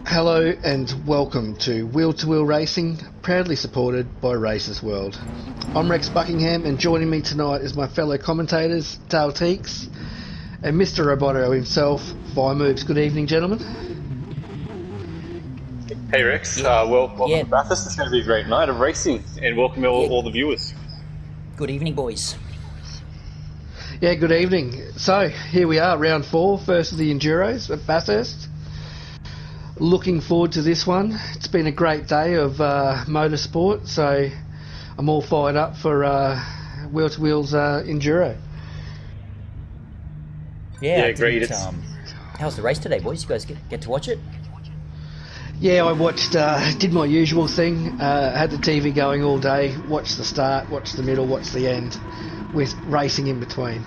Hello and welcome to Wheel-to-Wheel Racing, proudly supported by Racers World. I'm Rex Buckingham, and joining me tonight is my fellow commentators, Dale Teeks and Mr. Roboto himself, Moves. Good evening, gentlemen. Hey Rex, welcome to Bathurst. It's going to be a great night of racing, and welcome all the viewers. Good evening, boys. Yeah, good evening. So, here we are, round 4, first of the Enduros at Bathurst. Looking forward to this one. It's been a great day of motorsport, so I'm all fired up for Wheel-to-Wheel's Enduro. Yeah, great. How's the race today, boys? You guys get to watch it? Yeah, I watched, did my usual thing, had the TV going all day, watched the start, watched the middle, watched the end, with racing in between.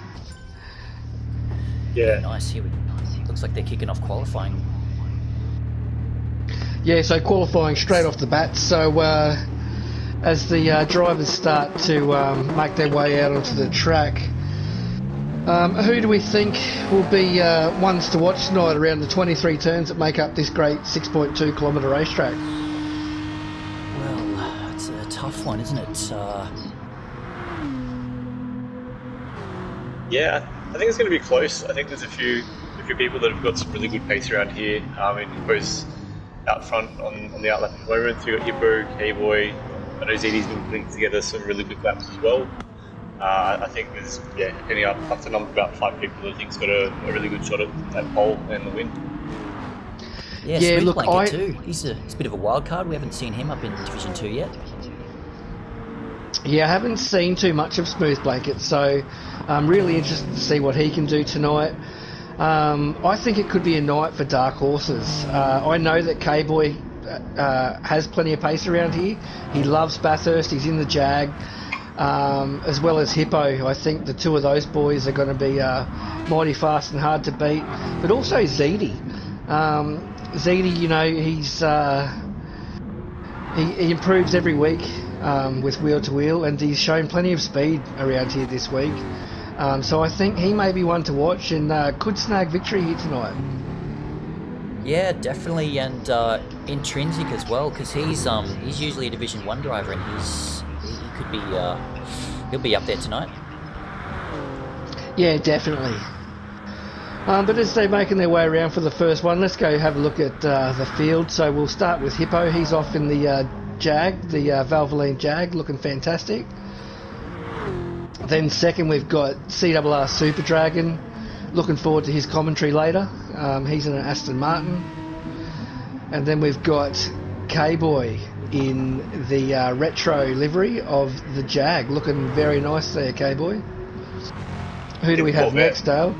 Yeah. Nice. Looks like they're kicking off qualifying. Yeah, so qualifying straight off the bat. So as the drivers start to make their way out onto the track, who do we think will be ones to watch tonight around the 23 turns that make up this great 6.2 kilometre racetrack? Well, it's a tough one, isn't it? Yeah, I think it's going to be close. I think there's a few people that have got some really good pace around here. I mean, out front on the outlap at the moment, you've got Hippo, K-Boy. I know ZD's been putting together some really good laps as well. I think there's, depending up to number about 5 people, I think's got a really good shot at that pole and the win. Yeah, look, Blanket too. He's a bit of a wild card. We haven't seen him up in Division 2 yet. Yeah, I haven't seen too much of Smooth Blanket, so I'm really interested to see what he can do tonight. I think it could be a night for dark horses. I know that K-Boy has plenty of pace around here. He loves Bathurst. He's in the Jag, as well as Hippo. I think the two of those boys are going to be mighty fast and hard to beat. But also ZD. ZD, you know, he improves every week with Wheel-to-Wheel, and he's shown plenty of speed around here this week. So I think he may be one to watch and could snag victory here tonight. Yeah, definitely, and Intrinsic as well, because he's usually a Division 1 driver, and he could be he'll be up there tonight. Yeah, definitely. But as they're making their way around for the first one, let's go have a look at the field. So we'll start with Hippo. He's off in the Jag, the Valvoline Jag, looking fantastic. Then second, we've got CRR Super Dragon. Looking forward to his commentary later. He's in an Aston Martin. And then we've got K-Boy in the retro livery of the Jag. Looking very nice there, K-Boy. Who do we have next, Dale?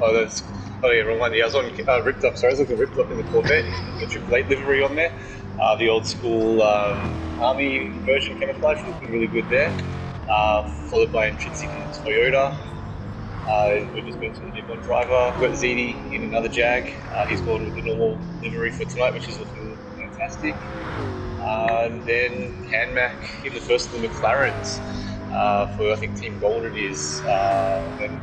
Wrong one. Yeah, I was on ripped up. Sorry, I was looking ripped up in the Corvette. The Triple 8 livery on there. The old school Army version camouflage looking really good there. Followed by Intrinsic in Toyota. We just mentioned the Nippon driver. We've got ZD in another Jag. He's gone with the normal livery for tonight, which is looking fantastic. And then Canmac in the first of the McLarens for, I think, Team Gold it is. Then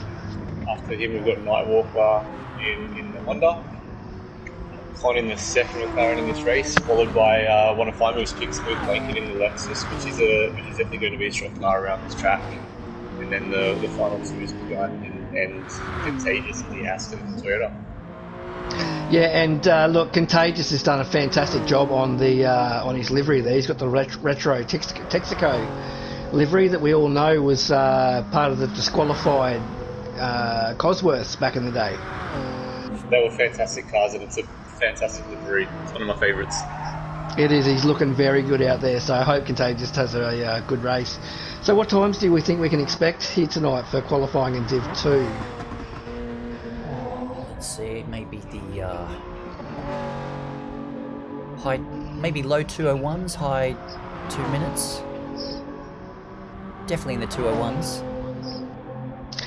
after him, we've got Nightwalker in the Honda. Con in the second McLaren in this race, followed by one of Moves picks, Smooth Blanket in the Lexus, which is definitely going to be a strong car around this track. And then the final two is Begun and Contagious in the Aston and Toyota. Yeah, and look, Contagious has done a fantastic job on his livery there. He's got the retro Texaco livery that we all know was part of the disqualified Cosworths back in the day. They were fantastic cars, and it's a fantastic livery. It's one of my favourites. It is. He's looking very good out there, so I hope Contagious has a good race. So what times do we think we can expect here tonight for qualifying in Div 2? Let's see, maybe the maybe low 201s, high 2 minutes. Definitely in the 201s.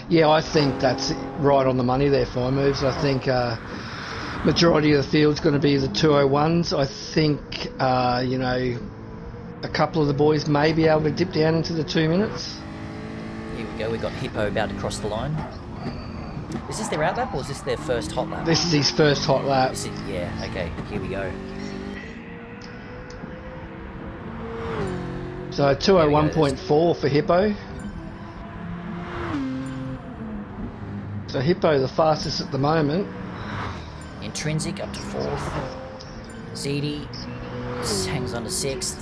Yeah, I think that's right on the money there, Moves. I think majority of the field's going to be the 201s. I think, a couple of the boys may be able to dip down into the 2 minutes. Here we go, we've got Hippo about to cross the line. Is this their out lap or is this their first hot lap? This is his first hot lap. Yeah, okay, here we go. So 201.4 for Hippo. So Hippo the fastest at the moment. Intrinsic up to 4th. ZD hangs on to 6th.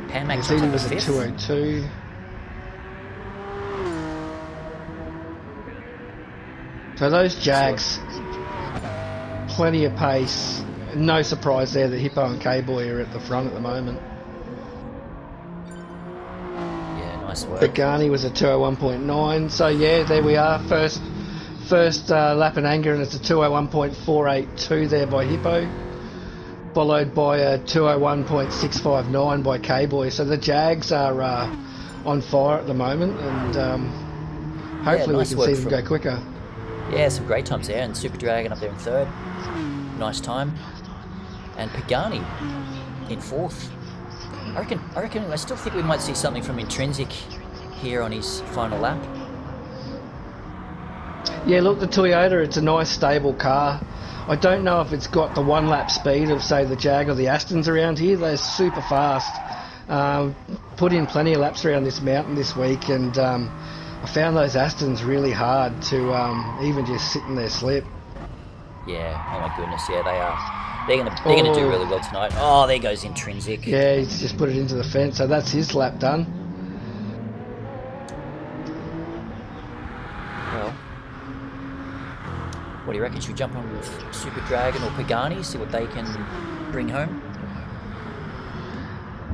Panmac ZD was at 5th. 202. So those Jags, plenty of pace. No surprise there that Hippo and K-Boy are at the front at the moment. Yeah, nice work. Pagani was a 201.9. So yeah, there we are. First lap in anger, and it's a 201.482 there by Hippo, followed by a 201.659 by K-Boy. So the Jags are on fire at the moment, and hopefully nice we can see work them go quicker. Yeah, some great times there, and Super Dragon up there in 3rd. Nice time. And Pagani in 4th. I still think we might see something from Intrinsic here on his final lap. Yeah, look, the Toyota, it's a nice stable car. I don't know if it's got the one lap speed of, say, the Jag or the Astons around here. They're super fast. Put in plenty of laps around this mountain this week, and I found those Astons really hard to even just sit in their slip. Yeah, oh my goodness, yeah, they are. They're gonna do really well tonight. Oh, there goes Intrinsic. Yeah, he's just put it into the fence, so that's his lap done. Well, what do you reckon? Should we jump on with Super Dragon or Pagani, see what they can bring home?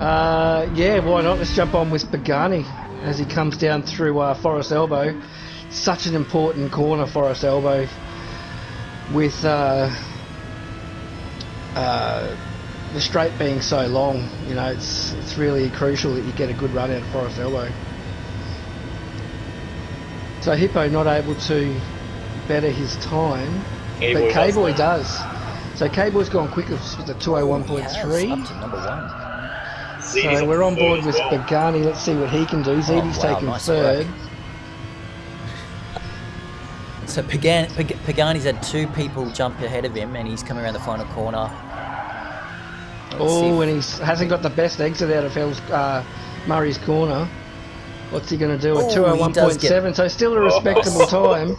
Yeah, why not? Let's jump on with Pagani as he comes down through Forest Elbow. Such an important corner, Forest Elbow, with the straight being so long. You know, it's really crucial that you get a good run out of Forest Elbow. So Hippo not able to better his time, but K-Boy does. So K-Boy's gone quicker with the 201.3. Up to number 1. So we're on board with Pagani. Let's see what he can do. ZD's taking nice 3rd. work. So Pagani's had 2 people jump ahead of him, and he's coming around the final corner. And he hasn't got the best exit out of Murray's corner. What's he going to do? A 201.7, so still a respectable time.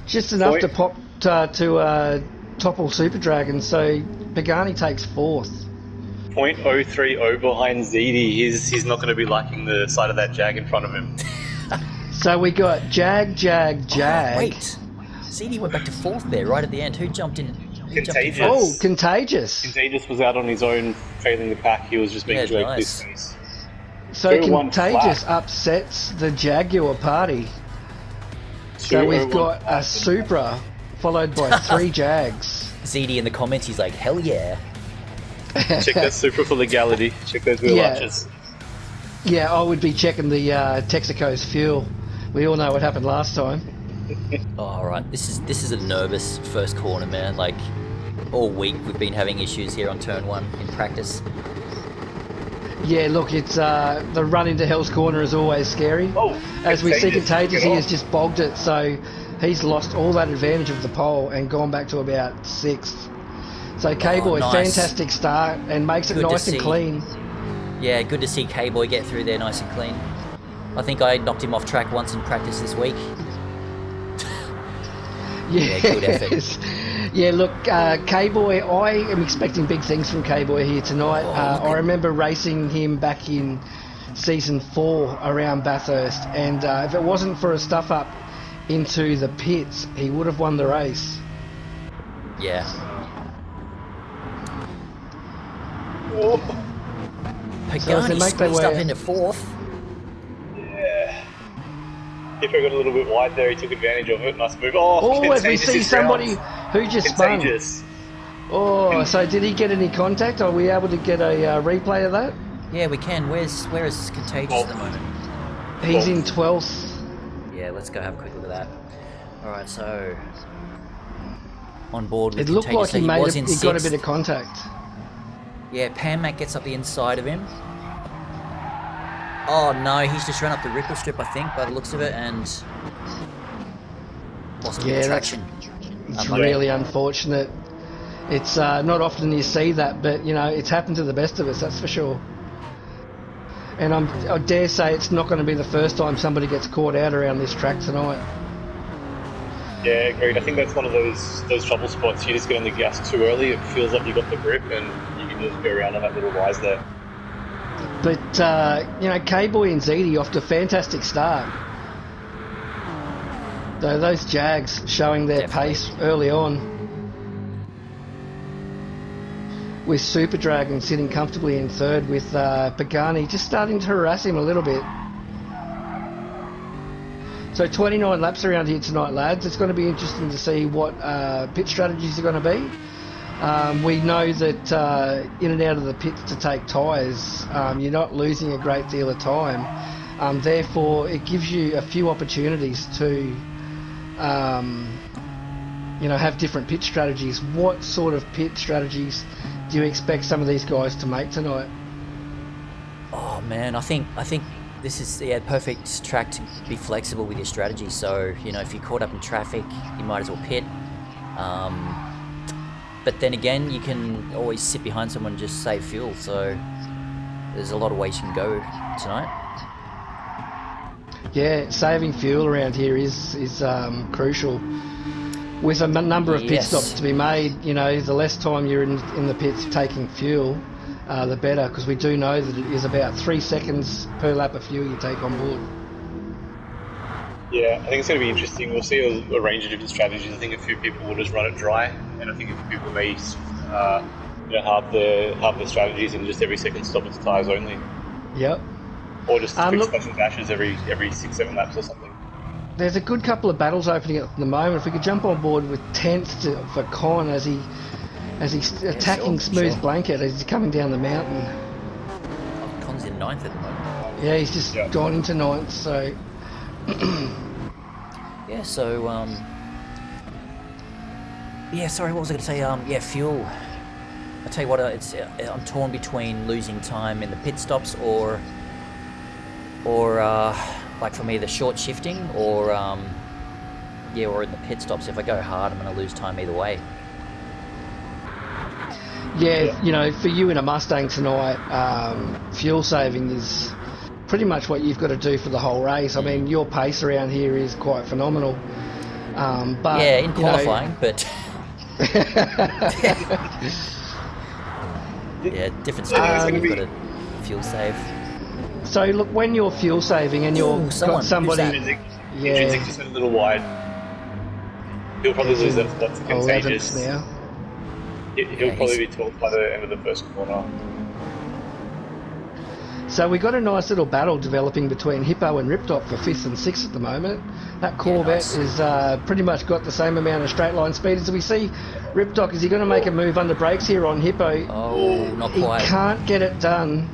Just enough to pop to topple Super Dragon. So Pagani takes 4th. 0.030 behind ZD. He's not going to be liking the side of that Jag in front of him. So we got Jag. Wait, ZD went back to 4th there, right at the end. Who jumped in? Contagious. Contagious. Contagious was out on his own, trailing the pack. He was just making dragged this space. So Contagious upsets the Jaguar party. So we've got a Supra followed by 3 Jags. ZD in the comments, he's like, hell yeah. Check that Supra for legality. Check those wheel arches. Yeah, I would be checking the Texaco's fuel. We all know what happened last time. Oh, all right. This is a nervous first corner, man. Like, all week we've been having issues here on turn 1 in practice. Yeah, look, it's the run into Hell's Corner is always scary. As we see Contagious, he has just bogged it, so he's lost all that advantage of the pole and gone back to about 6th. So K-Boy, nice. Fantastic start and makes it nice and clean. Yeah, good to see K-Boy get through there nice and clean. I think I knocked him off track once in practice this week. Yeah, good effort. Yeah, look, K-Boy, I am expecting big things from K-Boy here tonight. I remember racing him back in Season 4 around Bathurst, and if it wasn't for a stuff-up into the pits, he would have won the race. Yeah. Pagani squeezed up into 4th. Yeah. Hippo got a little bit wide there. He took advantage of it. Nice move. Oh, as we see somebody who just spun. Oh, so did he get any contact? Are we able to get a replay of that? Yeah, we can. Where is Contagious at the moment? He's in 12th. Yeah, let's go have a quick look at that. All right, so on board with It looked like he got a bit of contact. Yeah, Panmac gets up the inside of him. Oh no, he's just run up the ripple strip, I think, by the looks of it, and lost a bit of traction. It's really unfortunate. It's not often you see that, but you know, it's happened to the best of us, that's for sure. And I dare say it's not going to be the first time somebody gets caught out around this track tonight. Yeah, agreed. I think that's one of those trouble spots. You just get on the gas too early. It feels like you got the grip, and you can just go around on that little rise there. But K-Boy and ZD off to a fantastic start. Those Jags showing their pace early on. With Super Dragon sitting comfortably in third, with Pagani just starting to harass him a little bit. So 29 laps around here tonight, lads. It's going to be interesting to see what pit strategies are going to be. We know that in and out of the pits to take tyres, you're not losing a great deal of time. Therefore, it gives you a few opportunities to have different pit strategies. What sort of pit strategies do you expect some of these guys to make tonight? Oh man, I think this is perfect track to be flexible with your strategy. So if you're caught up in traffic, you might as well pit. But then again, you can always sit behind someone and just save fuel. So there's a lot of ways you can go tonight. Yeah, saving fuel around here is crucial. With a number of pit stops to be made, the less time you're in the pits taking fuel, the better, because we do know that it is about 3 seconds per lap of fuel you take on board. Yeah, I think it's going to be interesting. We'll see a range of different strategies. I think a few people will just run it dry, and I think a few people may halve their strategies and just every second stop its tyres only. Yep. Or just quick special dashes every 6-7 laps or something. There's a good couple of battles opening at the moment. If we could jump on board with 10th for Con as he's attacking Smooth Blanket as he's coming down the mountain. Con's in 9th at the moment. Yeah, he's just gone into 9th, so... sorry, what was I going to say? Fuel. I tell you what, I'm torn between losing time in the pit stops or like for me, the short shifting or in the pit stops. If I go hard, I'm going to lose time either way. Yeah, for you in a Mustang tonight, fuel saving is pretty much what you've got to do for the whole race. I mean, your pace around here is quite phenomenal. But in qualifying, but different stories. You've got to fuel save. So look, when you're fuel saving and got somebody, Intrinsic just went a little wide. He'll probably lose that spot to Contagious. Now. He'll probably be 12th by the end of the first corner. So we got a nice little battle developing between Hippo and Riptop for 5th and 6th at the moment. That Corvette is pretty much got the same amount of straight line speed as we see. Riptop, is he going to make a move under brakes here on Hippo? Oh, not quite. He can't get it done.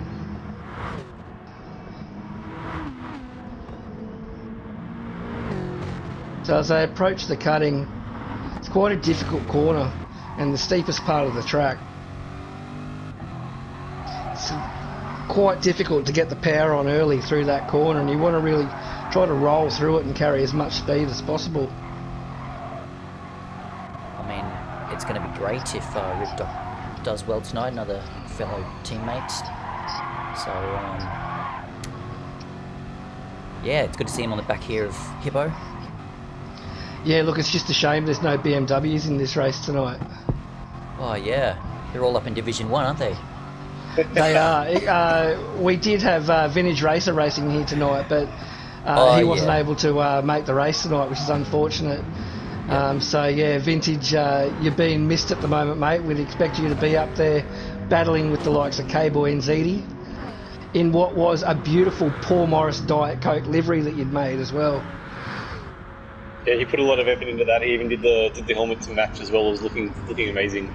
So as they approach the cutting, it's quite a difficult corner and the steepest part of the track. It's quite difficult to get the power on early through that corner, and you want to really try to roll through it and carry as much speed as possible. I mean, it's going to be great if Riptop does well tonight, another fellow teammate. So, it's good to see him on the back here of Hippo. Yeah, look, it's just a shame there's no BMWs in this race tonight. Oh, yeah. They're all up in Division 1, aren't they? They are. We did have Vintage Racer racing here tonight, but he wasn't able to make the race tonight, which is unfortunate. Yep. Vintage, you're being missed at the moment, mate. We'd expect you to be up there battling with the likes of K-Boy and ZD in what was a beautiful Paul Morris Diet Coke livery that you'd made as well. Yeah, he put a lot of effort into that. He even did the helmet to match as well. It was looking amazing.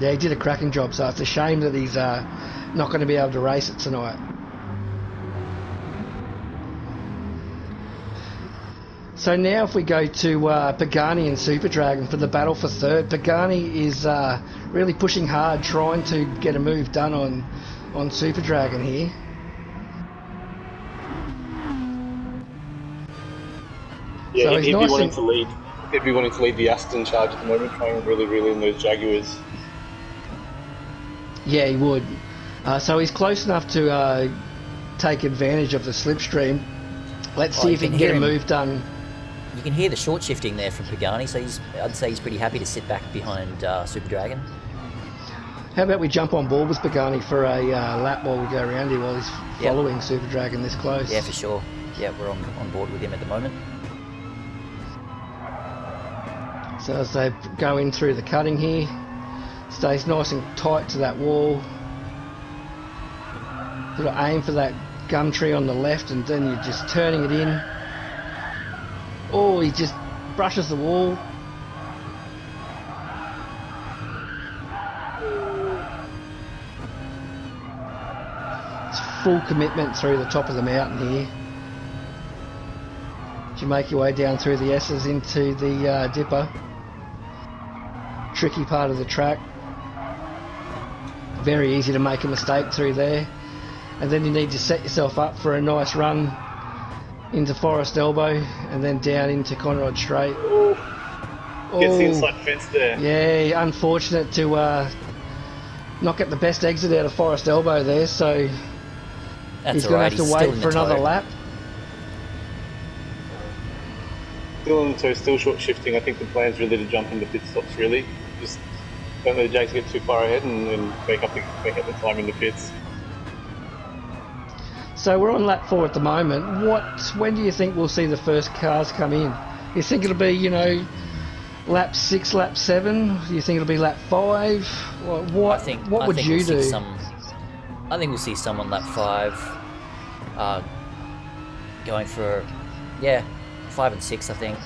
Yeah, he did a cracking job, so it's a shame that he's not going to be able to race it tonight. So now if we go to Pagani and Super Dragon for the battle for third, Pagani is really pushing hard, trying to get a move done on Super Dragon here. Yeah, so he'd be wanting to lead. He'd be wanting to lead the Aston charge at the moment, trying to really reel in those Jaguars. Yeah, he would. So he's close enough to take advantage of the slipstream. Let's see you if he can can get hear a him. move done. You can hear the short shifting there from Pagani, so I'd say he's pretty happy to sit back behind Super Dragon. How about we jump on board with Pagani for a lap while we go around here while he's following Super Dragon this close? Yeah, for sure. Yeah, we're on board with him at the moment. So as they go in through the cutting here, stays nice and tight to that wall. Got to aim for that gum tree on the left, and then you're just turning it in. Oh, he just brushes the wall. It's full commitment through the top of the mountain here. As you make your way down through the S's into the dipper. Tricky part of the track. Very easy to make a mistake through there. And then you need to set yourself up for a nice run into Forest Elbow and then down into Conrod Straight. Gets the inside fence there. Yeah, unfortunate to not get the best exit out of Forest Elbow there, so he's going to have to wait for another lap. Still short shifting. I think the plan's really to jump into pit stops, really. Just don't let the Jakes get too far ahead and make up the time in the pits. So we're on lap 4 at the moment. When do you think we'll see the first cars come in? You think it'll be, lap 6, lap 7? Do you think it'll be lap 5? What would you do? I think we'll see some on lap 5. Going for, 5 and 6, I think.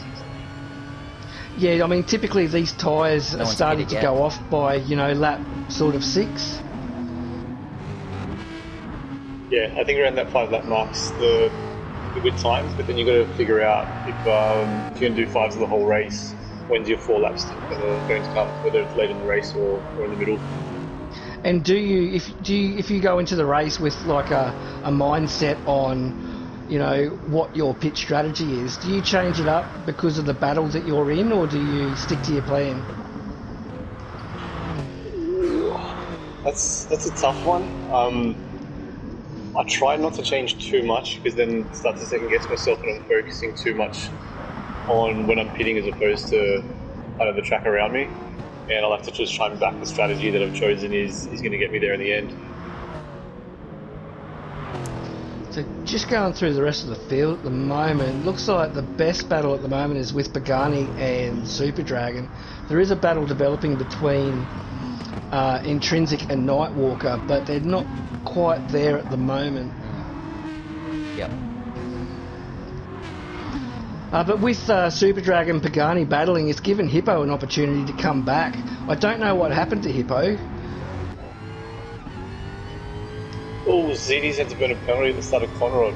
Yeah, I mean, typically these tyres are starting to go off by, lap sort of 6. Yeah, I think around that 5 lap marks the good times, but then you've got to figure out if you're going to do 5s the whole race, when's your 4 laps going to come, whether it's late in the race or in the middle. And if you go into the race with like a mindset on, what your pit strategy is, do you change it up because of the battle that you're in, or do you stick to your plan? That's a tough one. I try not to change too much because then it starts to second guess myself and I'm focusing too much on when I'm pitting as opposed to kind of the track around me. And I'll have to just try and back the strategy that I've chosen is going to get me there in the end. So just going through the rest of the field at the moment, looks like the best battle at the moment is with Pagani and Super Dragon. There is a battle developing between Intrinsic and Nightwalker, but they're not quite there at the moment. Yep. But with Super Dragon Pagani battling, it's given Hippo an opportunity to come back. I don't know what happened to Hippo. Oh, ZD's had to burn a penalty at the start of Conrod.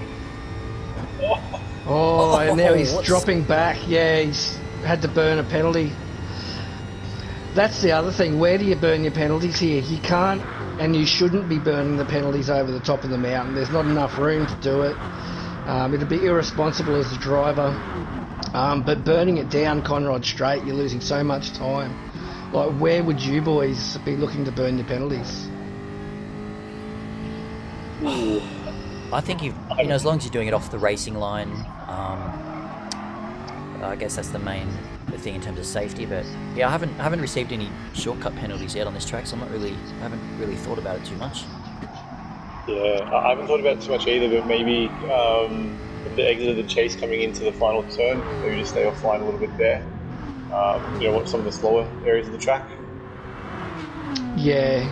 And now he's dropping back. Yeah, he's had to burn a penalty. That's the other thing. Where do you burn your penalties here? You can't and you shouldn't be burning the penalties over the top of the mountain. There's not enough room to do it. It'd be irresponsible as a driver. But burning it down Conrod Straight, you're losing so much time. Like, where would you boys be looking to burn your penalties? I think as long as you're doing it off the racing line, I guess that's the main thing in terms of safety. But yeah, I haven't received any shortcut penalties yet on this track, so I haven't really thought about it too much. Yeah, I haven't thought about it too much either, but maybe the exit of the chase coming into the final turn, maybe just stay offline a little bit there. Watch some of the slower areas of the track. Yeah.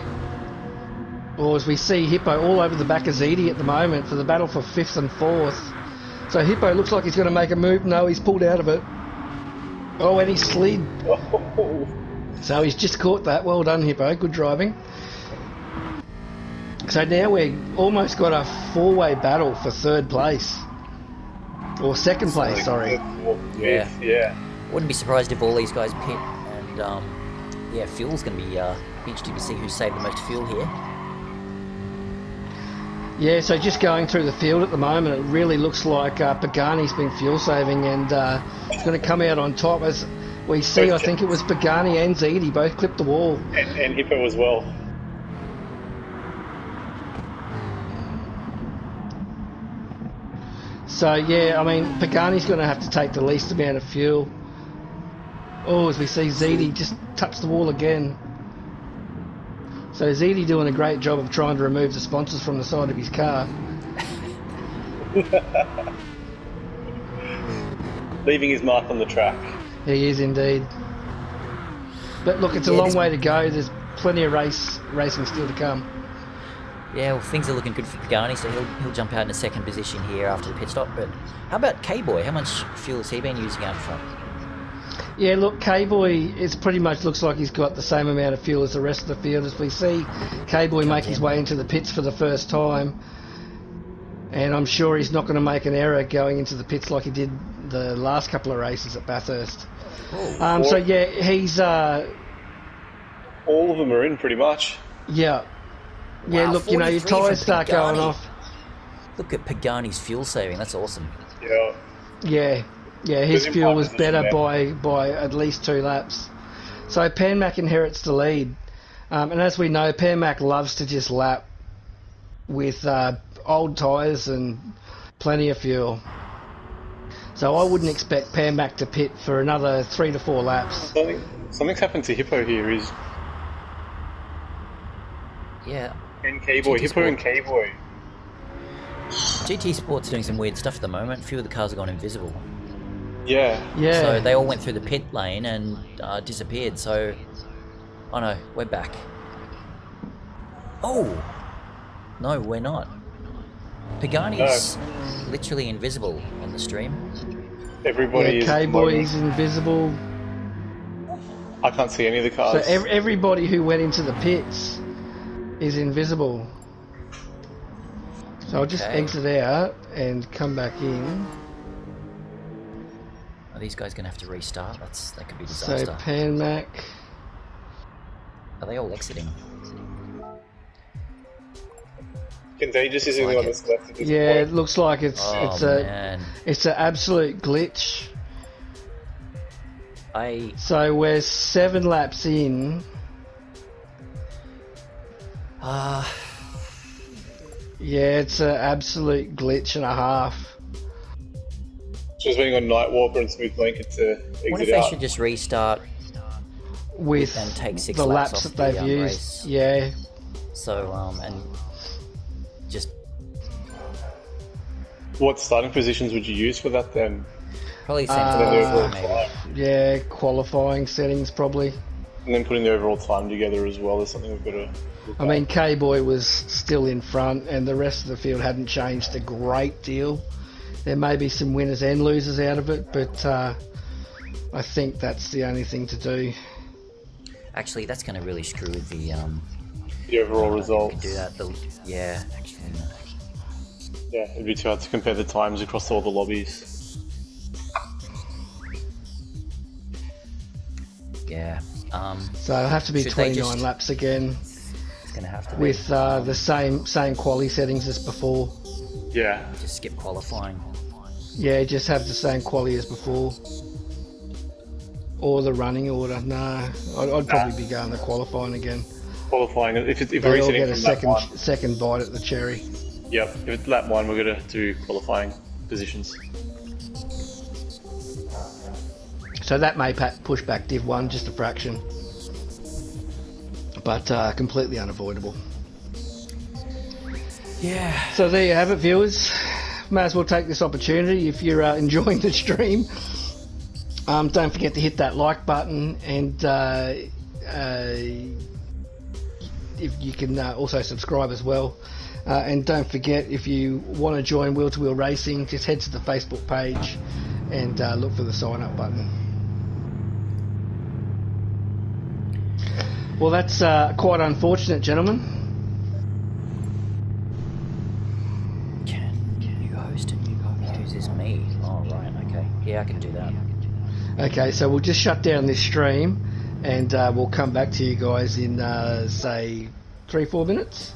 Or as we see Hippo all over the back of Zedi at the moment for the battle for 5th and 4th. So Hippo looks like he's going to make a move. No, he's pulled out of it. Oh, and he slid. Oh. So he's just caught that. Well done, Hippo. Good driving. So now we've almost got a 4-way battle for 3rd place. Or 2nd place, sorry. Yeah. Wouldn't be surprised if all these guys pit, and fuel's going to be interesting to see who saved the most fuel here. Yeah, so just going through the field at the moment, it really looks like Pagani's been fuel saving and it's going to come out on top. As we see, I think it was Pagani and Zedi both clipped the wall. And Hippo as well. So yeah, I mean, Pagani's going to have to take the least amount of fuel. Oh, as we see Ziti just touch the wall again. So Ziti doing a great job of trying to remove the sponsors from the side of his car. Leaving his mark on the track. He is indeed. But look, it's a long way to go. There's plenty of racing still to come. Yeah, well, things are looking good for Pagani, so he'll jump out in a second position here after the pit stop. But how about K-Boy? How much fuel has he been using out front? Yeah, look, K-Boy, it pretty much looks like he's got the same amount of fuel as the rest of the field. As we see K-Boy make his way into the pits for the first time, and I'm sure he's not going to make an error going into the pits like he did the last couple of races at Bathurst. So yeah, he's... all of them are in pretty much. Yeah. Yeah, Wow, look, you know, your tyres start going off. Look at Pagani's fuel saving. That's awesome. Yeah. Yeah, his fuel was better by at least 2 laps. So Panmac inherits the lead. And as we know, Panmac loves to just lap with old tyres and plenty of fuel. So I wouldn't expect Panmac to pit for another 3 to 4 laps. Something's happened to Hippo here. Yeah. And K-Boy. Hippo and K-Boy. GT Sport's doing some weird stuff at the moment. A few of the cars have gone invisible. Yeah. So they all went through the pit lane and disappeared. So, oh no, we're back. Oh, no, we're not. Pagani's literally invisible on the stream. Everybody is. K-Boy's invisible. I can't see any of the cars. So everybody who went into the pits is invisible. So I'll just exit out and come back in. Are these guys going to have to restart? That could be a disaster. So Panmac. Are they all exiting? Contagious is the one that's left at this Yeah, point. it looks like it's an absolute glitch. So we're 7 laps in. Yeah, it's an absolute glitch and a half. Just waiting on Nightwalker and Smooth Blanket to exit What if they should just restart with and take 6 the laps laps off that they've the used? race? Yeah. So and just what starting positions would you use for that then? probably send maybe. Yeah, qualifying settings probably. And then putting the overall time together as well is something we've got to. I mean, K-Boy was still in front, and the rest of the field hadn't changed a great deal. There may be some winners and losers out of it, but I think that's the only thing to do. Actually, that's going to really screw with the overall results. Do that. Yeah, actually. Yeah, it'd be too hard to compare the times across all the lobbies. Yeah. So it'll have to be 29 laps again. It's going to have to be. With the same quali settings as before. Yeah. Just skip qualifying. Yeah, just have the same quali as before. Or the running order. No, I'd probably be going the qualifying again. Qualifying. If they all get a second bite at the cherry. Yep. If it's lap 1, we're going to do qualifying positions. So that may push back Div 1 just a fraction. But completely unavoidable. Yeah. So there you have it, viewers. May as well take this opportunity if you're enjoying the stream. Don't forget to hit that like button, and if you can also subscribe as well. And don't forget, if you want to join Wheel to Wheel Racing, just head to the Facebook page and look for the sign up button. Well, that's quite unfortunate, gentlemen. Can you host it? Who's this? Me? Oh, right, okay. Yeah, I can do that. Okay, so we'll just shut down this stream and we'll come back to you guys in, say, 3-4 minutes.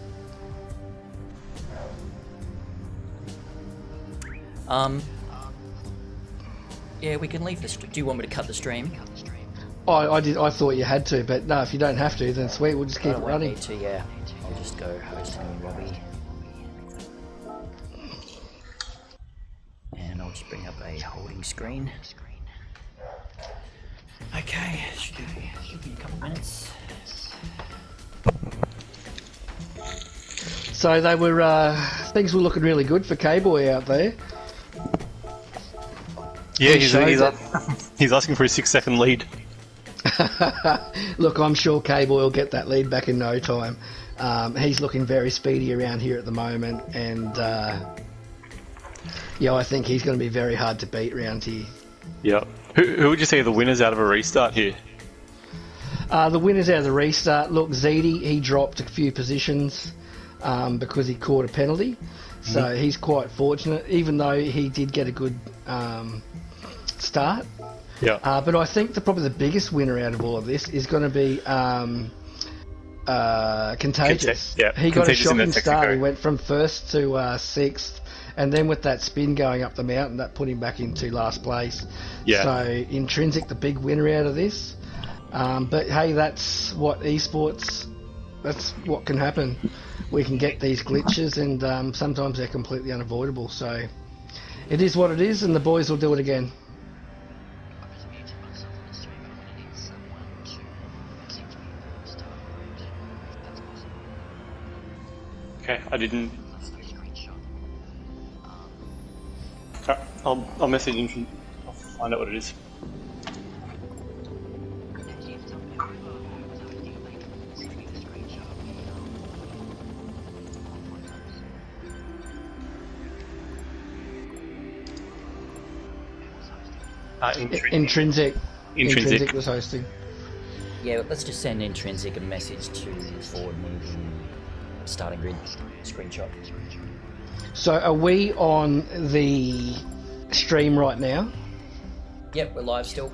Yeah, we can leave the stream. Do you want me to cut the stream? I thought you had to, but no, if you don't have to, then sweet, we'll just keep it running. Need to, yeah. I'll just go host and Robbie. just bring up a holding screen. Okay, should be a couple minutes. So they were things were looking really good for K-Boy out there. Yeah, he's asking for a 6-second lead. Look, I'm sure K-Boy will get that lead back in no time. He's looking very speedy around here at the moment, and yeah, I think he's going to be very hard to beat around here. Yeah. Who would you say are the winners out of a restart here? The winners out of the restart, look, Ziti, he dropped a few positions because he caught a penalty. So he's quite fortunate, even though he did get a good start. Yeah. But I think probably the biggest winner out of all of this is going to be Contagious. Yeah, he got a Contagious in shocking that start. Texaco. He went from first to sixth, and then with that spin going up the mountain, that put him back into last place. Yeah. So Intrinsic, the big winner out of this. But hey, that's what esports. That's what can happen. We can get these glitches, and sometimes they're completely unavoidable. So it is what it is, and the boys will do it again. Okay, I didn't. I'll message him. I'll find out what it is. Intrinsic. Intrinsic. Was hosting. Yeah, but let's just send Intrinsic a message to the forward moving starting grid screenshot. So are we on the stream right now? Yep, we're live still.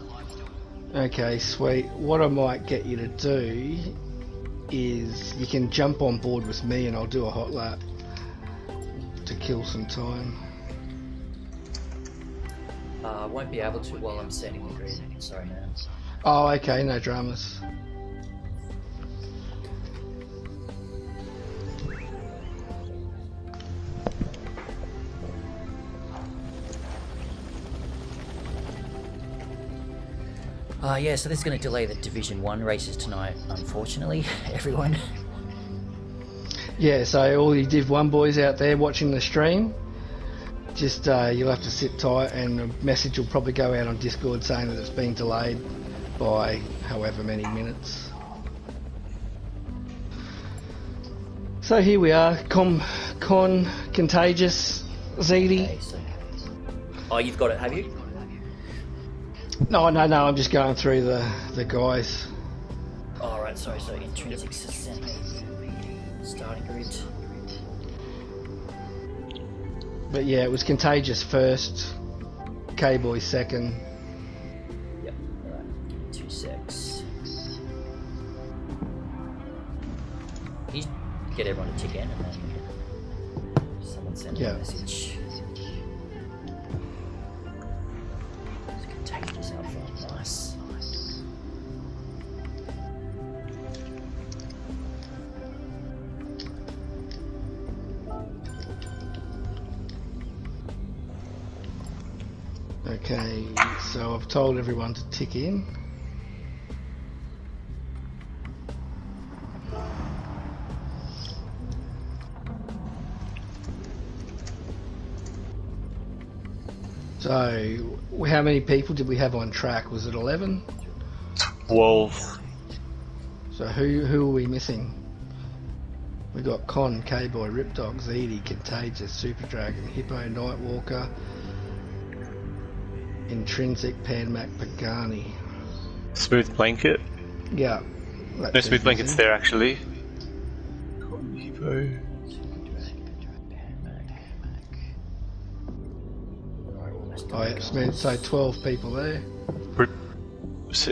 Okay, sweet. What I might get you to do is you can jump on board with me and I'll do a hot lap to kill some time. I won't be able to while I'm setting the grid. Sorry, man. Oh, okay, no dramas. Yeah, so this is going to delay the Division 1 races tonight, unfortunately, everyone. Yeah, so all you Div 1 boys out there watching the stream, just you'll have to sit tight, and a message will probably go out on Discord saying that it's been delayed by however many minutes. So here we are, Contagious, Ziti. Okay, so... Oh, you've got it, have you? No, I'm just going through the guys. Oh, right, sorry, so Intrinsic starting grid. But yeah, it was Contagious first, K-Boy second. Yep, alright, give me 2 secs. You get everyone to tick in and then someone send a message. Contagious out front, nice. Okay, so I've told everyone to tick in. So, how many people did we have on track? Was it 11? 12. So who are we missing? We got Con, K-Boy, Ripdog, Ziti, Contagious, Super Dragon, Hippo, Nightwalker, Intrinsic, Panmac, Pagani. Smooth Blanket. Yeah. No, Smooth Blanket's there actually. Hippo. Oh yeah, Smooth, so 12 people there.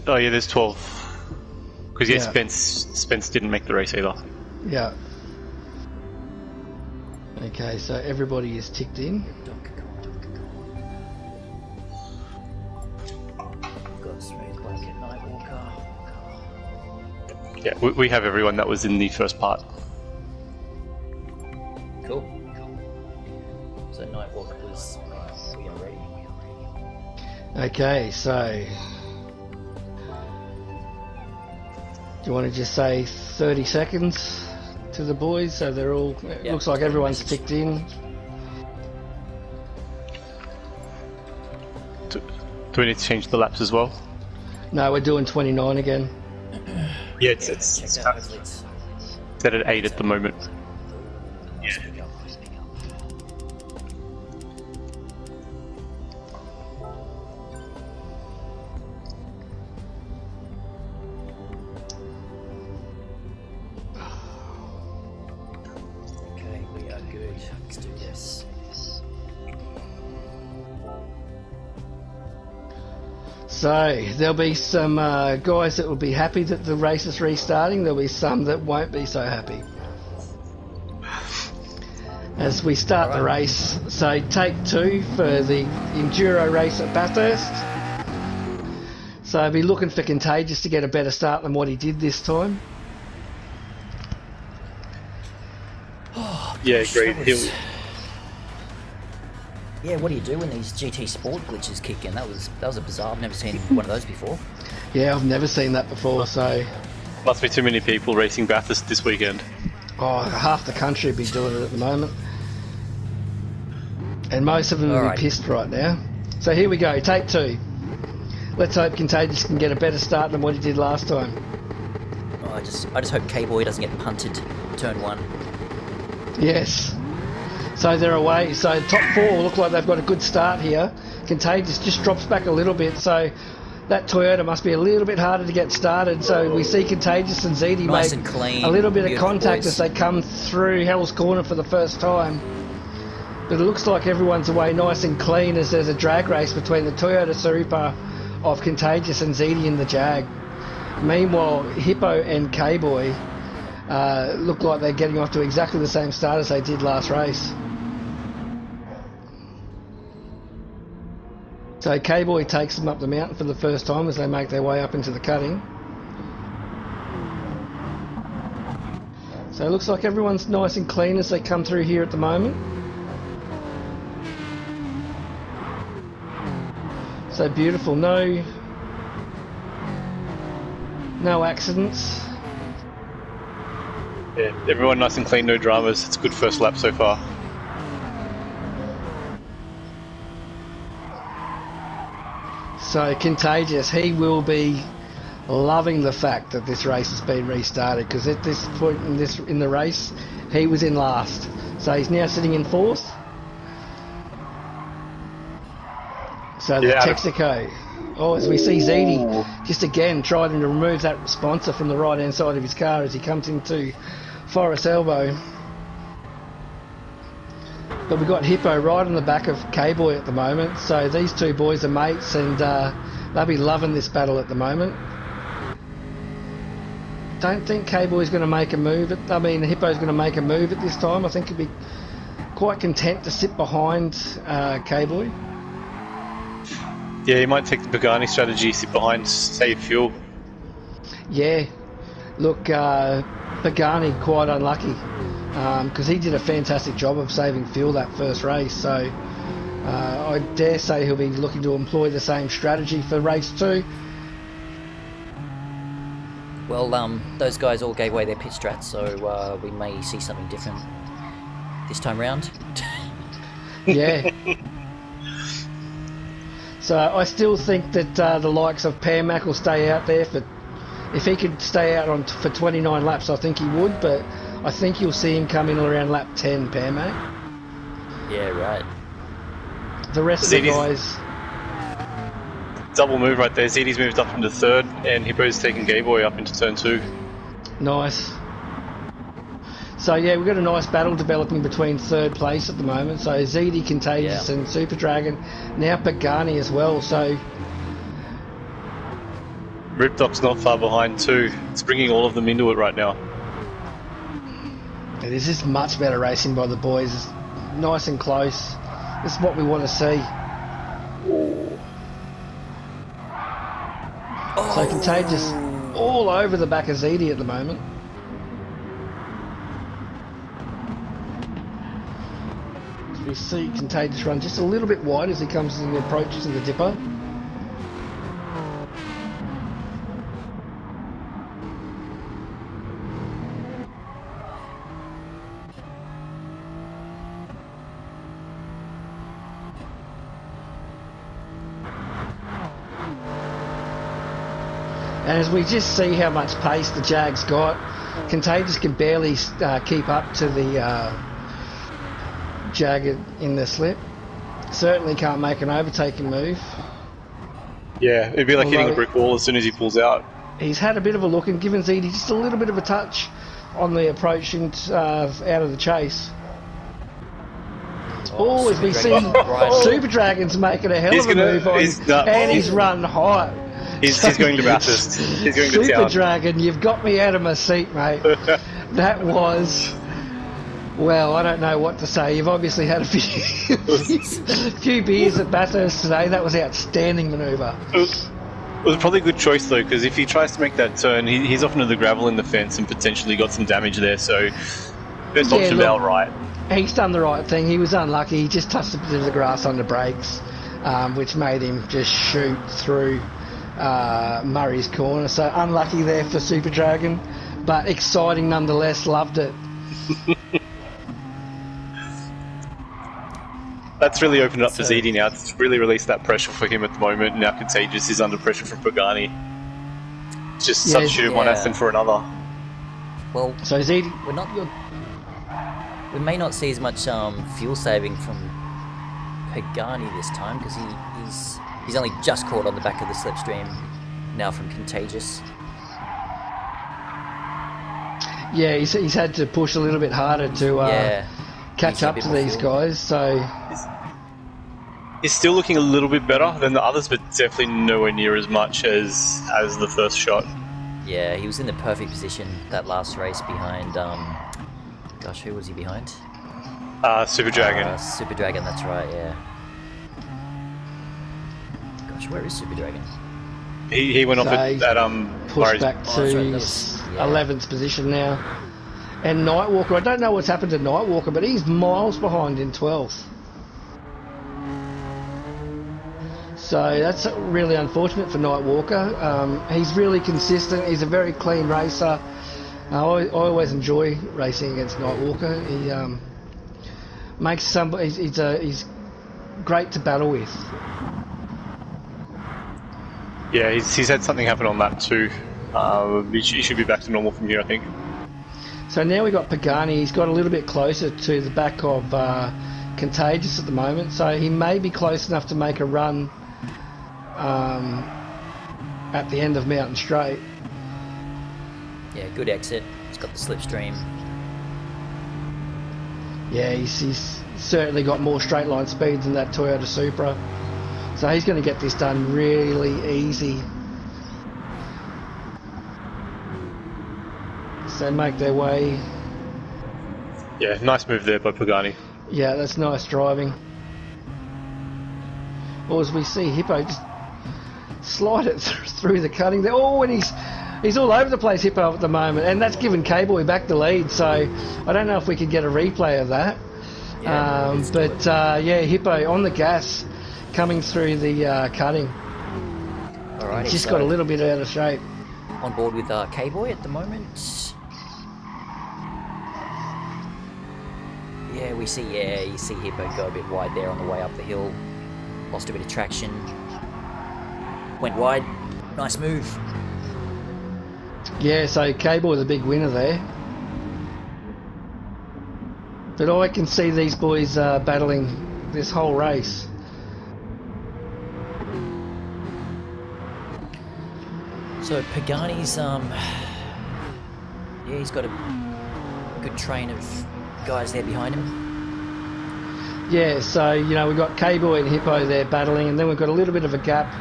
Oh yeah, there's 12. Because yeah, Spence didn't make the race either. Yeah. Okay, so everybody is ticked in. Got Smooth Blanket, Nightwalker. Yeah, we have everyone that was in the first part. Cool. So Nightwalker was we are ready. Okay, so do you want to just say 30 seconds to the boys so they're all... It Yeah, looks like everyone's ticked in. Do we need to change the laps as well? No, we're doing 29 again. Yeah, Check that, hopefully it's Set at 8 at the moment. Yeah. Okay, we are good. Let's do this. So there'll be some guys that will be happy that the race is restarting. There'll be some that won't be so happy. As we start the race, so take 2 for the enduro race at Bathurst. So I'll be looking for Contagious to get a better start than what he did this time. Yeah, agreed. Yeah, what do you do when these GT Sport glitches kick in? That was a bizarre. I've never seen one of those before. Yeah, I've never seen that before, so... Must be too many people racing Bathurst this weekend. Oh, half the country would be doing it at the moment. And most of them will be pissed right now. So here we go, take 2. Let's hope Contagious can get a better start than what he did last time. Oh, I just hope K-Boy doesn't get punted turn 1. Yes. So they're away. So top 4 look like they've got a good start here. Contagious just drops back a little bit, so that Toyota must be a little bit harder to get started. So we see Contagious and ZD Nice make and clean, a little bit of beautiful contact boys. as they come through Hell's Corner for the first time. But it looks like everyone's away nice and clean as there's a drag race between the Toyota Super of Contagious and ZD in the Jag. Meanwhile, Hippo and K-Boy look like they're getting off to exactly the same start as they did last race. So K-Boy takes them up the mountain for the first time as they make their way up into the cutting. So it looks like everyone's nice and clean as they come through here at the moment. So beautiful, no accidents. Yeah, everyone nice and clean, no dramas. It's a good first lap so far. So Contagious, he will be loving the fact that this race has been restarted, because at this point in the race, he was in last. So he's now sitting in 4th. So the Texaco. Oh, as we see ZD just again trying to remove that sponsor from the right hand side of his car as he comes into Forest Elbow. But we've got Hippo right on the back of K-Boy at the moment. So these 2 boys are mates, and they'll be loving this battle at the moment. Don't think K-Boy's going to make a move. Hippo's going to make a move at this time. I think he'll be quite content to sit behind K-Boy. Yeah, you might take the Pagani strategy, sit behind, save fuel. Yeah. Look, Pagani quite unlucky because he did a fantastic job of saving fuel that first race. So I dare say he'll be looking to employ the same strategy for race 2. Well, those guys all gave away their pit strats, so we may see something different this time round. Yeah. So I still think that the likes of Permac will stay out there for... If he could stay out for 29 laps, I think he would, but I think you'll see him come in around lap 10, Permac. Yeah, right. The rest of the guys... Double move right there. ZD's moved up into 3rd, and Hippo's taking Gayboy up into turn 2. Nice. So yeah, we've got a nice battle developing between 3rd place at the moment. So ZD, Contagious and Super Dragon. Now Pagani as well, so... Ripdoc's not far behind too. It's bringing all of them into it right now. This is much better racing by the boys. It's nice and close. This is what we want to see. So Contagious all over the back of ZD at the moment. We see Contagious run just a little bit wide as he comes and approaches in the dipper. And as we just see how much pace the Jag's got, Contagious can barely keep up to the Jag in the slip. Certainly can't make an overtaking move. Yeah, it'd be like hitting a brick wall as soon as he pulls out. He's had a bit of a look and given Ziti just a little bit of a touch on the approach and out of the chase. Oh, as we see Super Dragon's making a hell of a move on, and he's run high. He's going to Bathurst. He's going to Super town. Dragon, you've got me out of my seat, mate. That was... Well, I don't know what to say. You've obviously had a few beers at Bathurst today. That was an outstanding manoeuvre. It was probably a good choice, though, because if he tries to make that turn, he's off into the gravel in the fence and potentially got some damage there, so best option now, right? He's done the right thing. He was unlucky. He just touched a bit of the grass on the brakes, which made him just shoot through Murray's corner. So unlucky there for Super Dragon, but exciting nonetheless. Loved it. That's really opened up for Ziti now. It's really released that pressure for him at the moment. Now Contagious is under pressure from Pagani. It's just substitute one Aston for another. Well, so Ziti, we may not see as much fuel saving from Pagani this time because he's only just caught on the back of the slipstream now from Contagious. Yeah, he's had to push a little bit harder to catch up to these guys. So he's still looking a little bit better than the others, but definitely nowhere near as much as the first shot. Yeah, he was in the perfect position that last race behind. Gosh, who was he behind? Super Dragon. Super Dragon, that's right. Yeah. Gosh, where is Super Dragon? He went off at pushed back to his 11th position now. And Nightwalker, I don't know what's happened to Nightwalker, but he's miles behind in 12th. So that's really unfortunate for Nightwalker. He's really consistent. He's a very clean racer. I always enjoy racing against Nightwalker. He makes somebody. He's great to battle with. Yeah, he's had something happen on that too. He should be back to normal from here, I think. So now we've got Pagani. He's got a little bit closer to the back of Contagious at the moment, so he may be close enough to make a run at the end of Mountain Straight. Yeah, good exit. He's got the slipstream. Yeah, he's certainly got more straight line speed than that Toyota Supra. So he's going to get this done really easy. So make their way. Yeah, nice move there by Pagani. Yeah, that's nice driving. Or as we see Hippo just slide it through the cutting there. Oh, and he's all over the place, Hippo, at the moment, and that's given K-Boy back the lead. So I don't know if we could get a replay of that. Yeah, Hippo on the gas, coming through the cutting. Alrighty, he's just got a little bit out of shape. On board with K-Boy at the moment. Yeah, you see Hippo go a bit wide there on the way up the hill. Lost a bit of traction. Went wide. Nice move. Yeah, so K-Boy the big winner there. But I can see these boys battling this whole race. So Pagani's, he's got a good train of guys there behind him. Yeah, so, we've got K-Boy and Hippo there battling, and then we've got a little bit of a gap,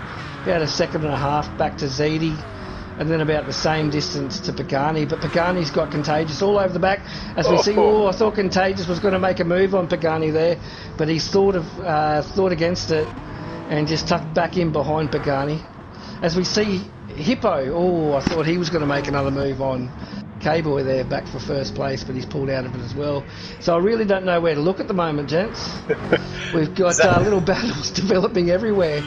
about a second and a half back to Ziti, and then about the same distance to Pagani. But Pagani's got Contagious all over the back. As we see, I thought Contagious was going to make a move on Pagani there, but he's thought against it and just tucked back in behind Pagani. As we see Hippo, I thought he was going to make another move on K-Boy there, back for first place, but he's pulled out of it as well. So I really don't know where to look at the moment, gents. We've got little battles developing everywhere.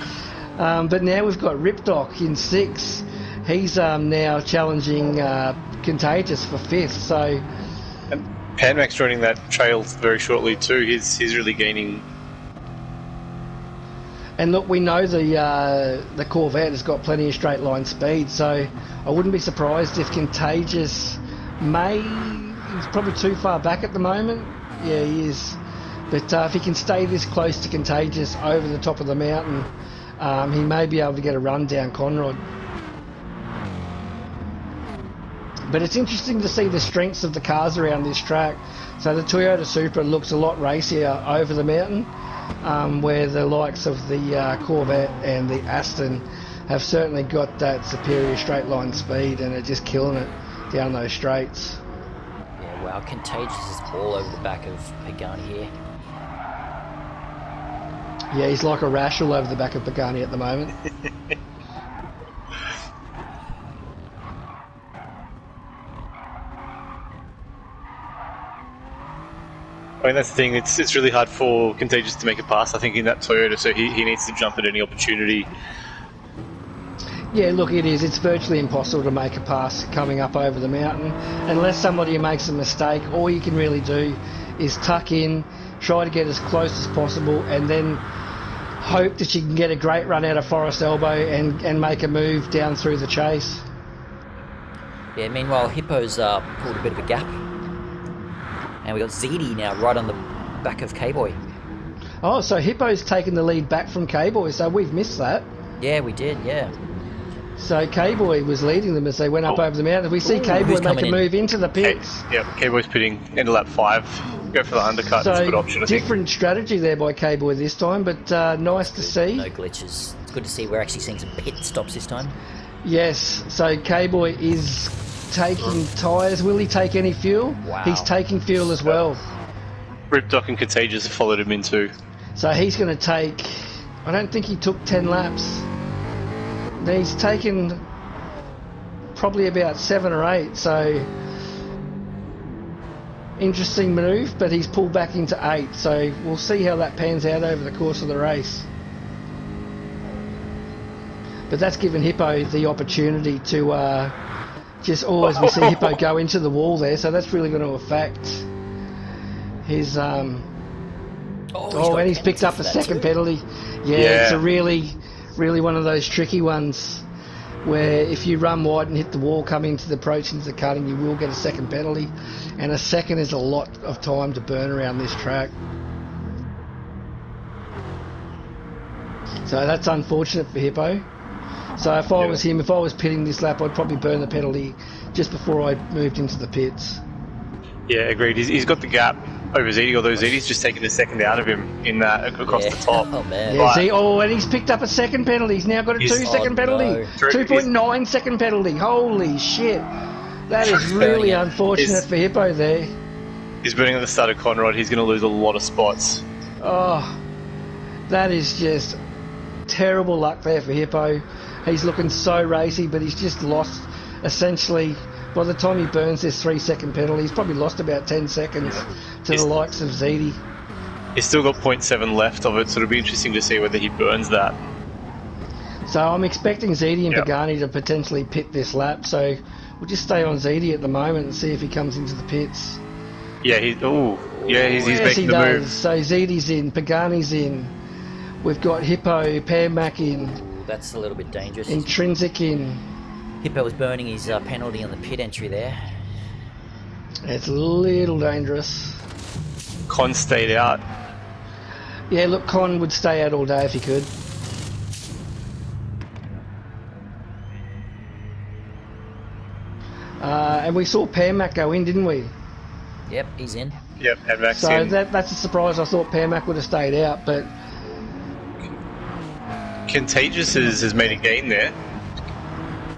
But now we've got Ripdoc in 6th. He's now challenging Contagious for 5th. So, and Panmax joining that trail very shortly too. He's really gaining. And look, we know the Corvette has got plenty of straight line speed, so I wouldn't be surprised if Contagious he's probably too far back at the moment. Yeah, he is. But if he can stay this close to Contagious over the top of the mountain, he may be able to get a run down Conrod. But it's interesting to see the strengths of the cars around this track. So the Toyota Supra looks a lot racier over the mountain, where the likes of the Corvette and the Aston have certainly got that superior straight line speed and are just killing it down those straights. Yeah, wow, Contagious is all over the back of Pagani here. Yeah, he's like a rash all over the back of Pagani at the moment. I mean, that's the thing. It's really hard for Contagious to make a pass, I think, in that Toyota, so he needs to jump at any opportunity. Yeah, look, it is. It's virtually impossible to make a pass coming up over the mountain. Unless somebody makes a mistake, all you can really do is tuck in, try to get as close as possible, and then hope that you can get a great run out of Forest Elbow and make a move down through the chase. Yeah, meanwhile, Hippo's pulled a bit of a gap. And we got ZD now right on the back of K-Boy. Oh, so Hippo's taken the lead back from K-Boy, so we've missed that. Yeah, we did, yeah. So K-Boy was leading them as they went up over the mountain. We see K-Boy make a move into the pits. K-Boy's pitting into lap 5. Go for the undercut. So it's a good option, I think. different strategy there by K-Boy this time, but nice to see. No glitches. It's good to see we're actually seeing some pit stops this time. Yes, so K-Boy is taking tyres. Will he take any fuel? Wow. He's taking fuel as well. Ripdoc and Contagious have followed him in too. So he's going to take... I don't think he took 10 laps. He's taken probably about 7 or 8, so... Interesting move, but he's pulled back into 8, so we'll see how that pans out over the course of the race. But that's given Hippo the opportunity to just always we see Hippo go into the wall there, so that's really going to affect his and he's picked up a second penalty. Yeah, it's a really one of those tricky ones where if you run wide and hit the wall coming into the approach into the cutting, you will get a second penalty, and a second is a lot of time to burn around this track. So that's unfortunate for Hippo. So if I was him, if I was pitting this lap, I'd probably burn the penalty just before I moved into the pits. Yeah, agreed. He's got the gap over ZD, although ZD's just taken a second out of him in that across the top. Oh, man. Yeah, and he's picked up a second penalty. He's now got a 2-second penalty. No. 2.9 second penalty. Holy shit. That is really unfortunate for Hippo there. He's burning at the start of Conrod. He's going to lose a lot of spots. Oh, that is just terrible luck there for Hippo. He's looking so racy, but he's just lost, essentially, by the time he burns this 3-second penalty, he's probably lost about 10 seconds to the likes of ZD. He's still got 0.7 left of it, so it'll be interesting to see whether he burns that. So I'm expecting ZD and Pagani to potentially pit this lap, so we'll just stay on ZD at the moment and see if he comes into the pits. Yeah, he's making the move. So ZD's in, Pagani's in, we've got Hippo, Permac in. That's a little bit dangerous. Intrinsic in. Hippo was burning his penalty on the pit entry there. It's a little dangerous. Con stayed out. Yeah, look, Con would stay out all day if he could. And we saw Permac go in, didn't we? Yep, he's in. Yep, Permac's so in. That's a surprise. I thought Permac would have stayed out, but... Contagious has made a gain there.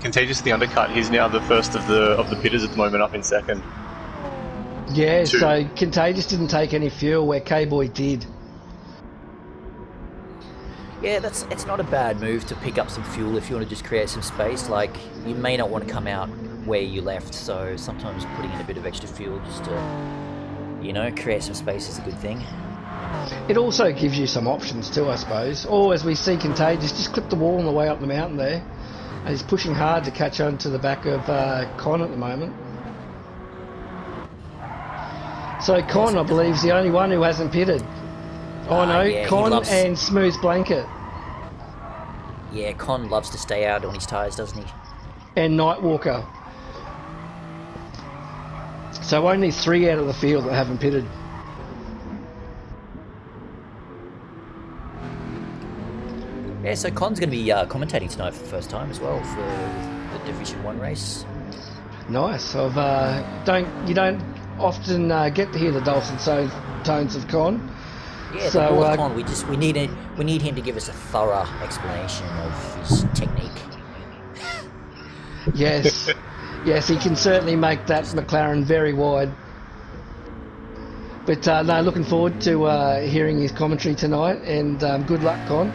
Contagious the undercut. He's now the first of the pitters at the moment, up in second. Yeah, so Contagious didn't take any fuel where K-Boy did. Yeah, it's not a bad move to pick up some fuel if you want to just create some space. Like, you may not want to come out where you left, so sometimes putting in a bit of extra fuel just to, create some space is a good thing. It also gives you some options too, I suppose. Or as we see Contagious, just clip the wall on the way up the mountain there. And he's pushing hard to catch on to the back of Con at the moment. So Con, I believe, is the only one who hasn't pitted. Oh no, Con and Smooth Blanket. Yeah, Con loves to stay out on his tyres, doesn't he? and Nightwalker. So only 3 out of the field that haven't pitted. Yeah, so Con's going to be commentating tonight for the first time as well for the Division 1 race. Nice. You don't often get to hear the dulcet tones of Con. Yeah, so, but with Con, we need him to give us a thorough explanation of his technique. Yes, yes, he can certainly make that McLaren very wide. But no, looking forward to hearing his commentary tonight, and good luck, Con.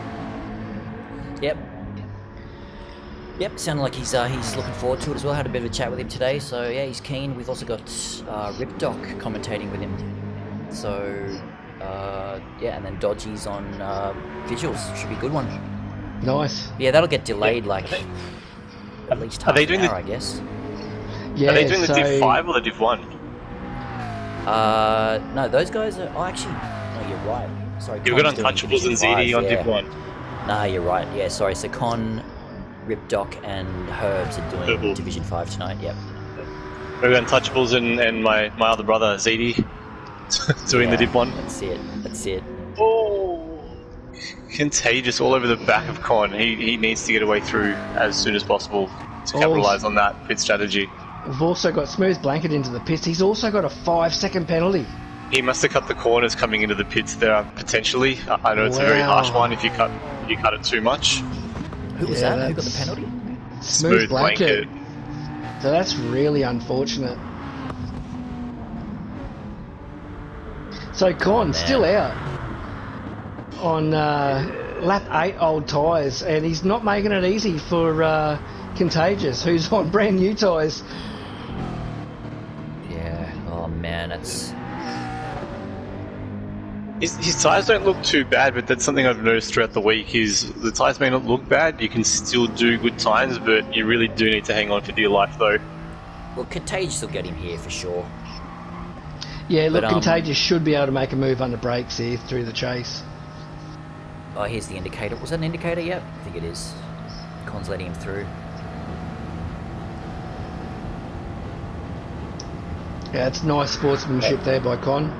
Yep, sounded like he's looking forward to it as well. Had a bit of a chat with him today, so yeah, he's keen. We've also got Ripdoc commentating with him. So yeah, and then Dodgy's on visuals. Should be a good one. Nice. Yeah, that'll get delayed at least half an hour, I guess. Yeah. Are they doing the Div 5 or the Div 1? No, those guys are. Oh, actually, no, you're right. Sorry. You've got Con's doing Untouchables and Division 5, ZD on yeah. Div 1. Nah, you're right. Yeah, sorry. So Con, Ripdoc, and Herbs are doing Herbal. Division 5 tonight. Yep. We've got Untouchables and my other brother ZD doing the Div 1. That's it. Oh, contagious all over the back of Con. He needs to get away through as soon as possible to capitalise on that pit strategy. We've also got Smooth Blanket into the pits. He's also got a 5-second penalty. He must have cut the corners coming into the pits there potentially. I know it's a very harsh one if you cut it too much. Who was that? Who got the penalty? Smooth Blanket. So that's really unfortunate. So Con still out on lap 8 old tyres, and he's not making it easy for Contagious, who's on brand new tyres. Yeah. Oh man, that's. His tyres don't look too bad, but that's something I've noticed throughout the week is the tyres may not look bad, you can still do good times, but you really do need to hang on for dear life though. Well, Contagious will get him here for sure. Yeah, look, But, Contagious should be able to make a move under brakes here through the chase. Oh, here's the indicator. Was that an indicator? Yep, I think it is. Con's letting him through. Yeah, it's nice sportsmanship there by Con.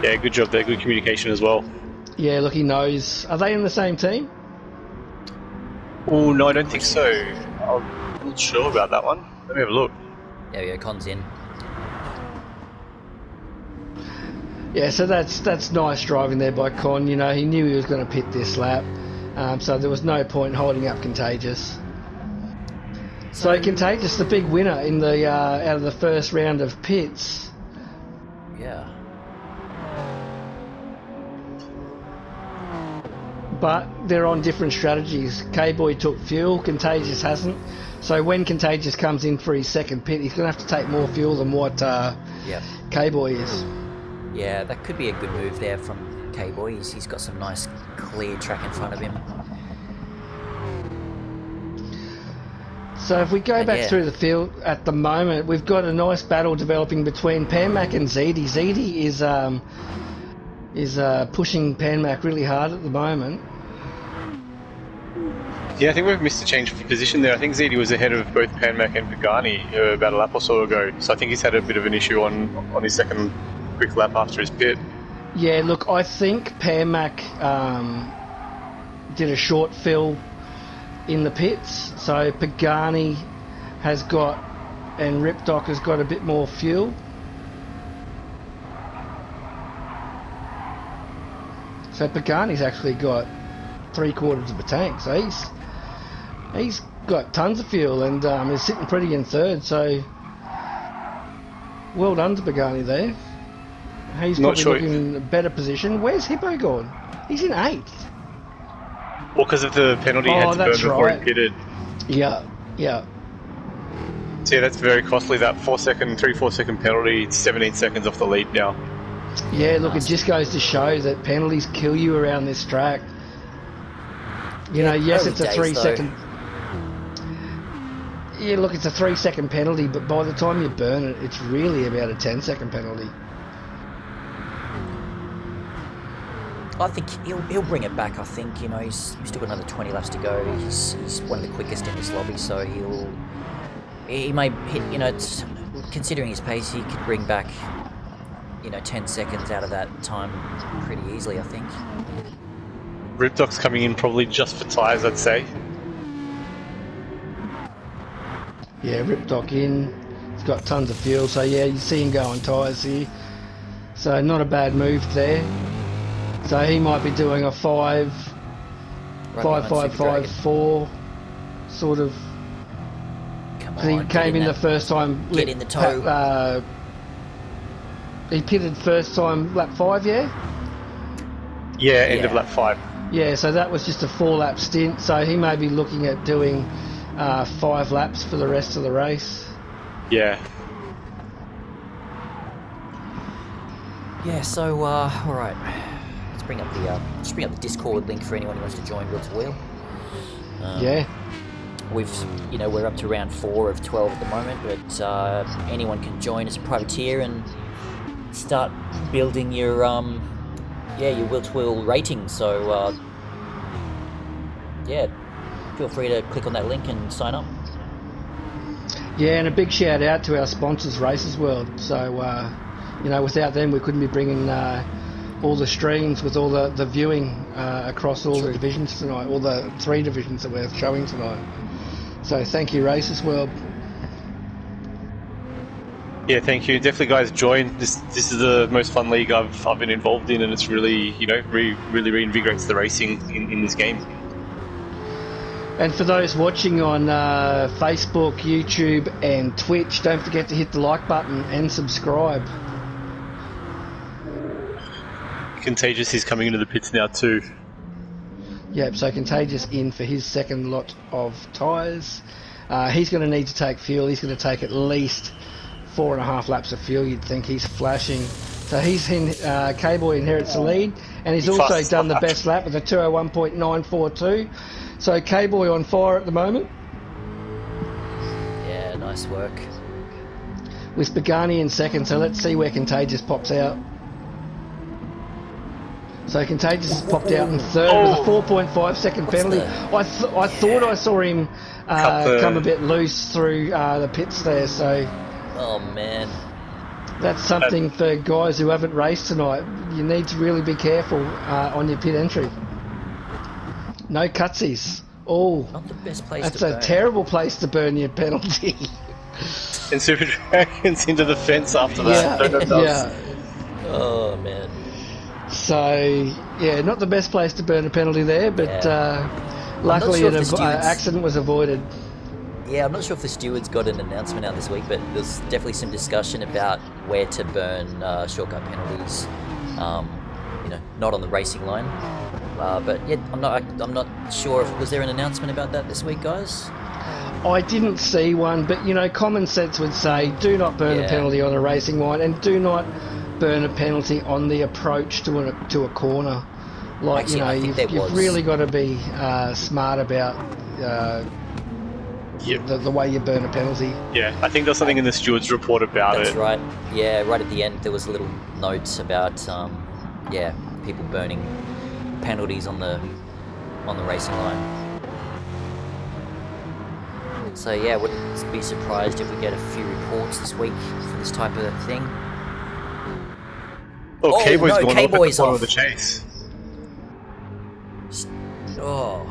Yeah, good job there, good communication as well. Yeah, look, he knows. Are they in the same team? Oh, no, I don't think so. I'm not sure about that one. Let me have a look. There we go, Con's in. Yeah, so that's nice driving there by Con. You know, he knew he was going to pit this lap, so there was no point holding up Contagious. So Contagious, the big winner in the out of the first round of pits. Yeah. But they're on different strategies. K-Boy took fuel, Contagious hasn't. So when Contagious comes in for his second pit, he's going to have to take more fuel than what Yep. K-Boy is. Yeah, that could be a good move there from K-Boy. He's got some nice clear track in front of him. So if we go back yeah. through the field at the moment, we've got a nice battle developing between Panmac and ZD. ZD is pushing Panmac really hard at the moment. Yeah, I think we've missed a change of position there. I think ZD was ahead of both Panmac and Pagani about a lap or so ago. So I think he's had a bit of an issue on his second quick lap after his pit. Yeah, look, I think Panmac did a short fill in the pits, so Pagani has got, and Ripdoc has got a bit more fuel. So Pagani's actually got 3/4 of a tank, so he's got tons of fuel and is sitting pretty in third, so well done to Pagani there. He's Not probably sure. looking in a better position. Where's Hippo gone? He's in 8th. Well, because of the penalty he had to burn that's before right. he pitted. Yeah. So yeah, that's very costly, that 4 second penalty, 17 seconds off the lead now. Yeah, look, it just goes to show that penalties kill you around this track. You know, yes, early it's a days, 3-second. Yeah, look, it's a 3-second penalty, but by the time you burn it, it's really about a 10-second penalty. I think he'll bring it back. I think he's still got another 20 laps to go. He's one of the quickest in this lobby, so he may hit. It's, considering his pace, he could bring back 10 seconds out of that time pretty easily. I think. Ripdock's coming in probably just for tyres, I'd say. Yeah, Ripdock in. He's got tons of fuel, so yeah, you see him go on tyres here. So not a bad move there. So he might be doing a 5-5-5-5-4 sort of. Come He on, came in the first time. Get in the toe. He pitted first time lap 5, yeah? Yeah, end of lap 5. Yeah, so that was just a 4-lap stint. So he may be looking at doing 5 laps for the rest of the race. Yeah. Yeah. So all right. Let's bring up the Discord link for anyone who wants to join Will to Wheel. Yeah. We're up to round 4 of 12 at the moment, but anyone can join as a privateer and start building your your Will to Wheel rating. So feel free to click on that link and sign up. Yeah, and a big shout out to our sponsors, Races World. So without them we couldn't be bringing all the streams with all the viewing across all the divisions tonight, all the 3 divisions that we're showing tonight. So thank you, Races World. Yeah, thank you. Definitely, guys, join. This is the most fun league I've been involved in, and it's really really reinvigorates the racing in this game. And for those watching on Facebook, YouTube, and Twitch, don't forget to hit the like button and subscribe. Contagious is coming into the pits now too. Yep, so Contagious in for his second lot of tyres. He's going to need to take fuel. He's going to take at least 4.5 laps of fuel. You'd think he's flashing. So K-Boy inherits the lead, and he's also done the best lap with a 201.942. So K-Boy on fire at the moment. Yeah, nice work. With Pagani in second, so let's see where Contagious pops out. So Contagious has popped out in third with a 4.5 second penalty. I thought I saw him come a bit loose through the pits there, so... Oh, man. That's something for guys who haven't raced tonight. You need to really be careful on your pit entry. No cutsies. Oh, Not the best place that's to a burn. terrible place to burn your penalty. And Super Dragons into the fence after that. yeah. Oh, man. So, yeah, not the best place to burn a penalty there, but luckily sure if an the stewards- accident was avoided. Yeah, I'm not sure if the stewards got an announcement out this week, but there's definitely some discussion about where to burn shortcut penalties. Not on the racing line. But yeah, I'm not sure if was there an announcement about that this week, guys. I didn't see one, but common sense would say do not burn a penalty on a racing line, and do not burn a penalty on the approach to a corner. Like Actually, you've really got to be smart about the way you burn a penalty. Yeah, I think there's something in the stewards report about That's it. right. Yeah, right at the end there was a little note about people burning penalties on the racing line. So yeah, wouldn't be surprised if we get a few reports this week for this type of thing. Oh, K-Boy's no, going K-Boy's off off. of the chase. Oh,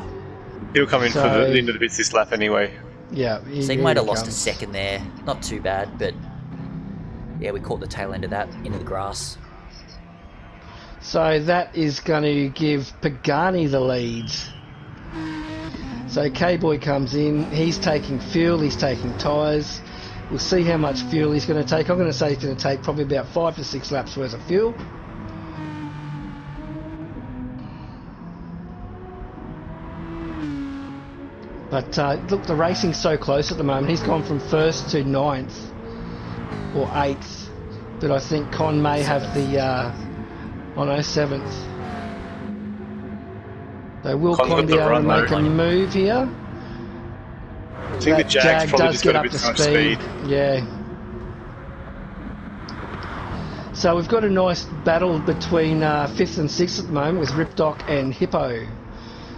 He'll come in So- for the end of the bits this lap anyway. Yeah. so he might have lost a second there. Not too bad, but yeah, we caught the tail end of that into the grass. So that is going to give Pagani the lead. So K-Boy comes in, he's taking fuel, he's taking tyres. We'll see how much fuel he's going to take. I'm going to say he's going to take probably about 5 to 6 laps worth of fuel. But look, the racing's so close at the moment. He's gone from 1st to 9th or 8th. But I think Con may have the 7th. So will Con's Con got be the able to run, make though. a move here? I think the Jag's probably just got a bit too much speed. Yeah. So we've got a nice battle between 5th and 6th at the moment with Ripdoc and Hippo.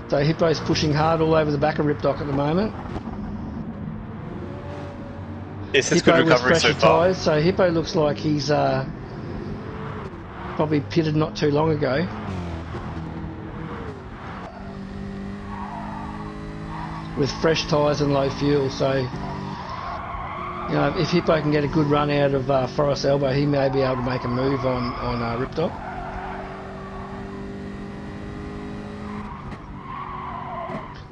So Hippo's pushing hard all over the back of Ripdoc at the moment. Yes, that's Hippo good recovery with so fresher far. tyres, so Hippo looks like he's probably pitted not too long ago. With fresh tyres and low fuel, so you know, if Hippo can get a good run out of Forest Elbow, he may be able to make a move on Ripdoc.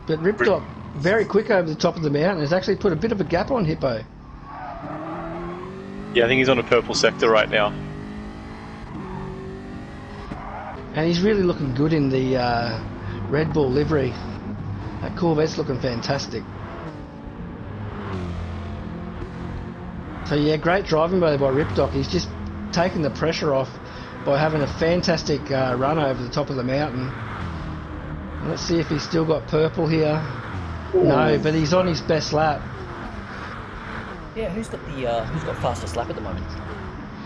But Ripdoc, very quick over the top of the mountain, has actually put a bit of a gap on Hippo. Yeah, I think he's on a purple sector right now. And he's really looking good in the Red Bull livery. That Corvette's looking fantastic. So yeah, great driving by Ripdoc. He's just taken the pressure off by having a fantastic run over the top of the mountain. And let's see if he's still got purple here. Ooh. No, but he's on his best lap. Yeah, who's got fastest lap at the moment?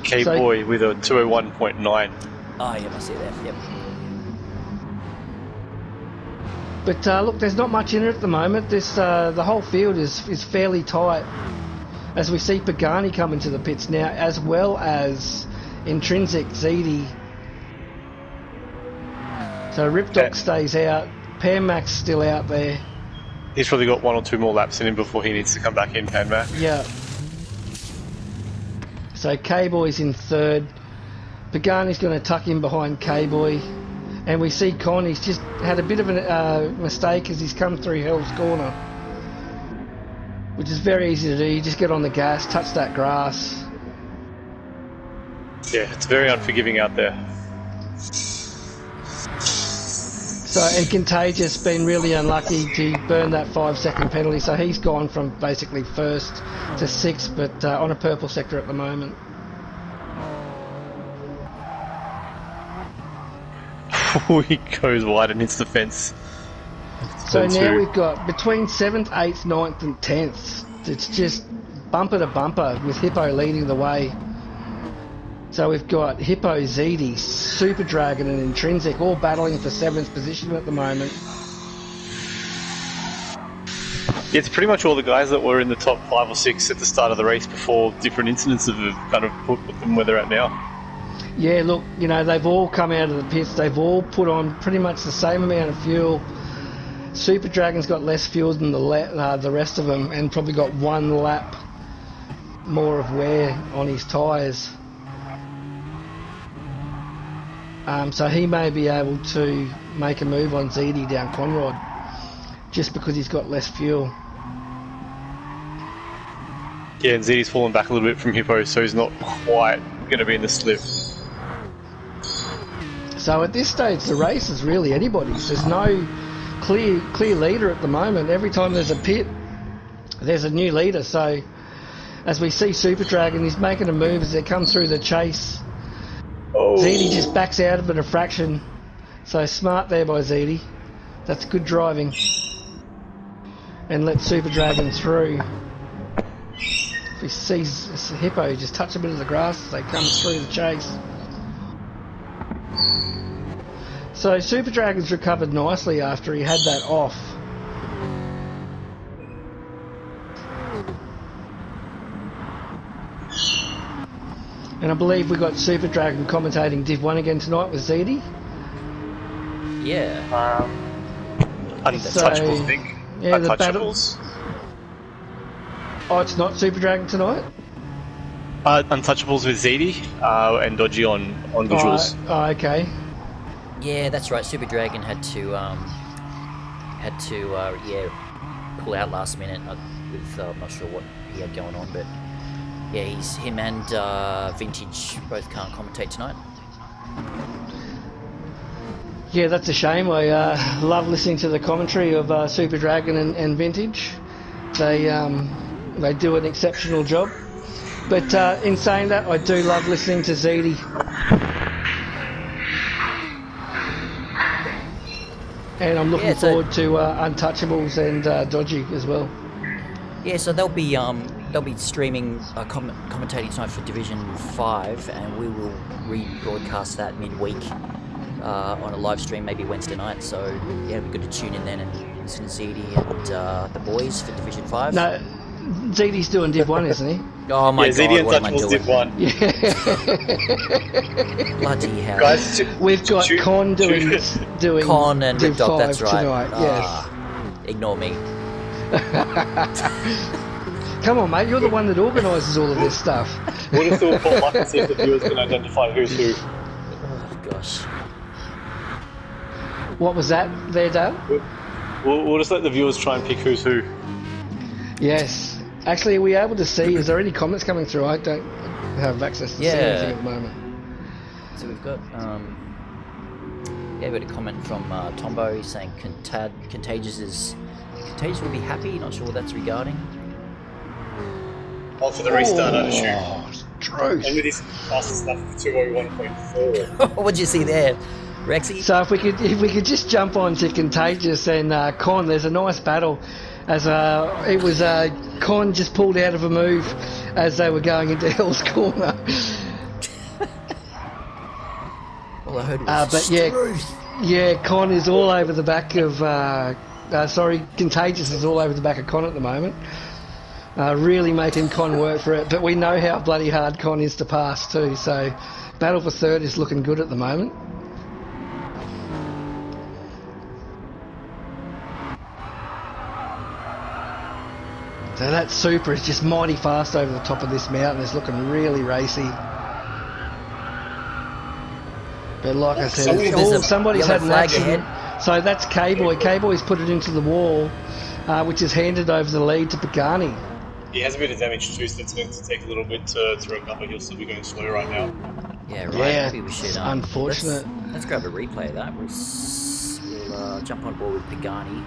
K-Boy with a 201.9. Oh yeah, I see that. Yep. But look, there's not much in it at the moment. The whole field is fairly tight. As we see Pagani come into the pits now, as well as Intrinsic, Zedi. So Ripdoc stays out. Panmac's still out there. He's probably got 1 or 2 more laps in him before he needs to come back in, Panmac. Yeah. So K-Boy's in 3rd. Pagani's going to tuck in behind K-Boy. And we see Con, he's just had a bit of a mistake as he's come through Hell's Corner. Which is very easy to do. You just get on the gas, touch that grass. Yeah, it's very unforgiving out there. So, and Contagious been really unlucky to burn that 5-second penalty. So he's gone from basically 1st to 6th, but on a purple sector at the moment. He goes wide and hits the fence. So now we've got between 7th, 8th, 9th and 10th. It's just bumper to bumper with Hippo leading the way. So we've got Hippo, Zedi, Super Dragon and Intrinsic all battling for 7th position at the moment. Yeah, it's pretty much all the guys that were in the top 5 or 6 at the start of the race before different incidents have kind of put them where they're at now. Yeah, look, you know, they've all come out of the pits. They've all put on pretty much the same amount of fuel. Super Dragon's got less fuel than the rest of them and probably got 1 lap more of wear on his tyres. So he may be able to make a move on Zedi down Conrod just because he's got less fuel. Yeah, and Zedi's fallen back a little bit from Hippo, so he's not quite going to be in the slip. So at this stage, the race is really anybody's. There's no clear leader at the moment. Every time there's a pit, there's a new leader. So as we see Super Dragon, he's making a move as they come through the chase. Oh. Zedi just backs out of it a fraction. So smart there by Zedi. That's good driving. And let Super Dragon through. If he sees Hippo, just touch a bit of the grass as they come through the chase. So Super Dragon's recovered nicely after he had that off. And I believe we got Super Dragon commentating Div 1 again tonight with Zedi. Yeah. Untouchables, I think. Yeah, Untouchables. Oh, it's not Super Dragon tonight? Untouchables with Zedi and Dodgy on visuals. Oh, okay. Yeah, that's right. Super Dragon had to pull out last minute with I'm not sure what he had going on, but yeah, him and Vintage both can't commentate tonight. Yeah, that's a shame. I love listening to the commentary of Super Dragon and Vintage. They do an exceptional job. But in saying that, I do love listening to Zedi. And I'm looking forward to Untouchables and Dodgy as well. Yeah, so they'll be they'll be streaming, commentating tonight for Division 5, and we will rebroadcast that midweek on a live stream, maybe Wednesday night. So yeah, it'll be good to tune in then and listen to Zedi and the boys for Division 5. No, Zedi's doing Div 1, isn't he? Oh my god, Zedi and what am I Touchables doing? did 1. Bloody hell. Guys, We've got Con doing Con and Div Rip Dog, 5 that's right. tonight. Ah, ignore me. Yes. Come on, mate. You're the one that organises all of this stuff. What if the report luck and see if the viewers can identify who's who? Oh gosh. What was that there, Dale? We'll just let the viewers try and pick who's who. Yes. Actually, are we able to see? Is there any comments coming through? I don't have access to see anything at the moment. So we've got we had a comment from Tombo saying Contagious will be happy. Not sure what that's regarding. Oh, for the restart, I'd assume. Oh, truth. And with his fastest stuff of 201.4. What'd you see there, Rexy? So if we could just jump on to Contagious and Con, there's a nice battle. As it was Con just pulled out of a move as they were going into Hell's Corner. All I heard was but yeah, Con is all over the back of. Contagious is all over the back of Con at the moment. Really making Con work for it, but we know how bloody hard Con is to pass too. So battle for third is looking good at the moment. So that Super is just mighty fast over the top of this mountain. It's looking really racy. But like I said, somebody's had an accident. So that's K-Boy. K-Boy's put it into the wall, which is handed over the lead to Pagani. He has a bit of damage too, so it's going to take a little bit to recover. He'll still be going slow right now. Yeah, right. Yeah, Maybe we should, unfortunate. Let's grab a replay of that. We'll jump on board with Pagani.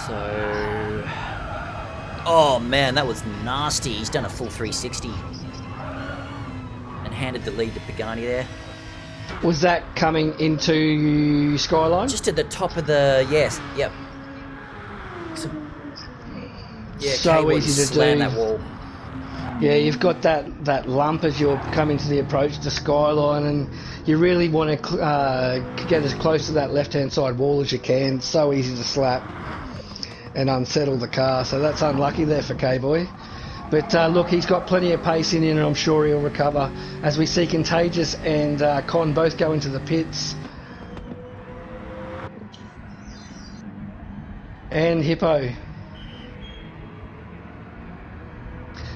So, oh man, that was nasty. He's done a full 360 and handed the lead to Pagani there. Was that coming into Skyline? Just at the top of the yep. So easy to slam do. that wall. Yeah, you've got that lump as you're coming to the approach to Skyline, and you really want to get as close to that left-hand side wall as you can. So easy to slap and unsettle the car. So that's unlucky there for K-Boy. But look, he's got plenty of pace in him, and I'm sure he'll recover. As we see Contagious and Con both go into the pits. And Hippo.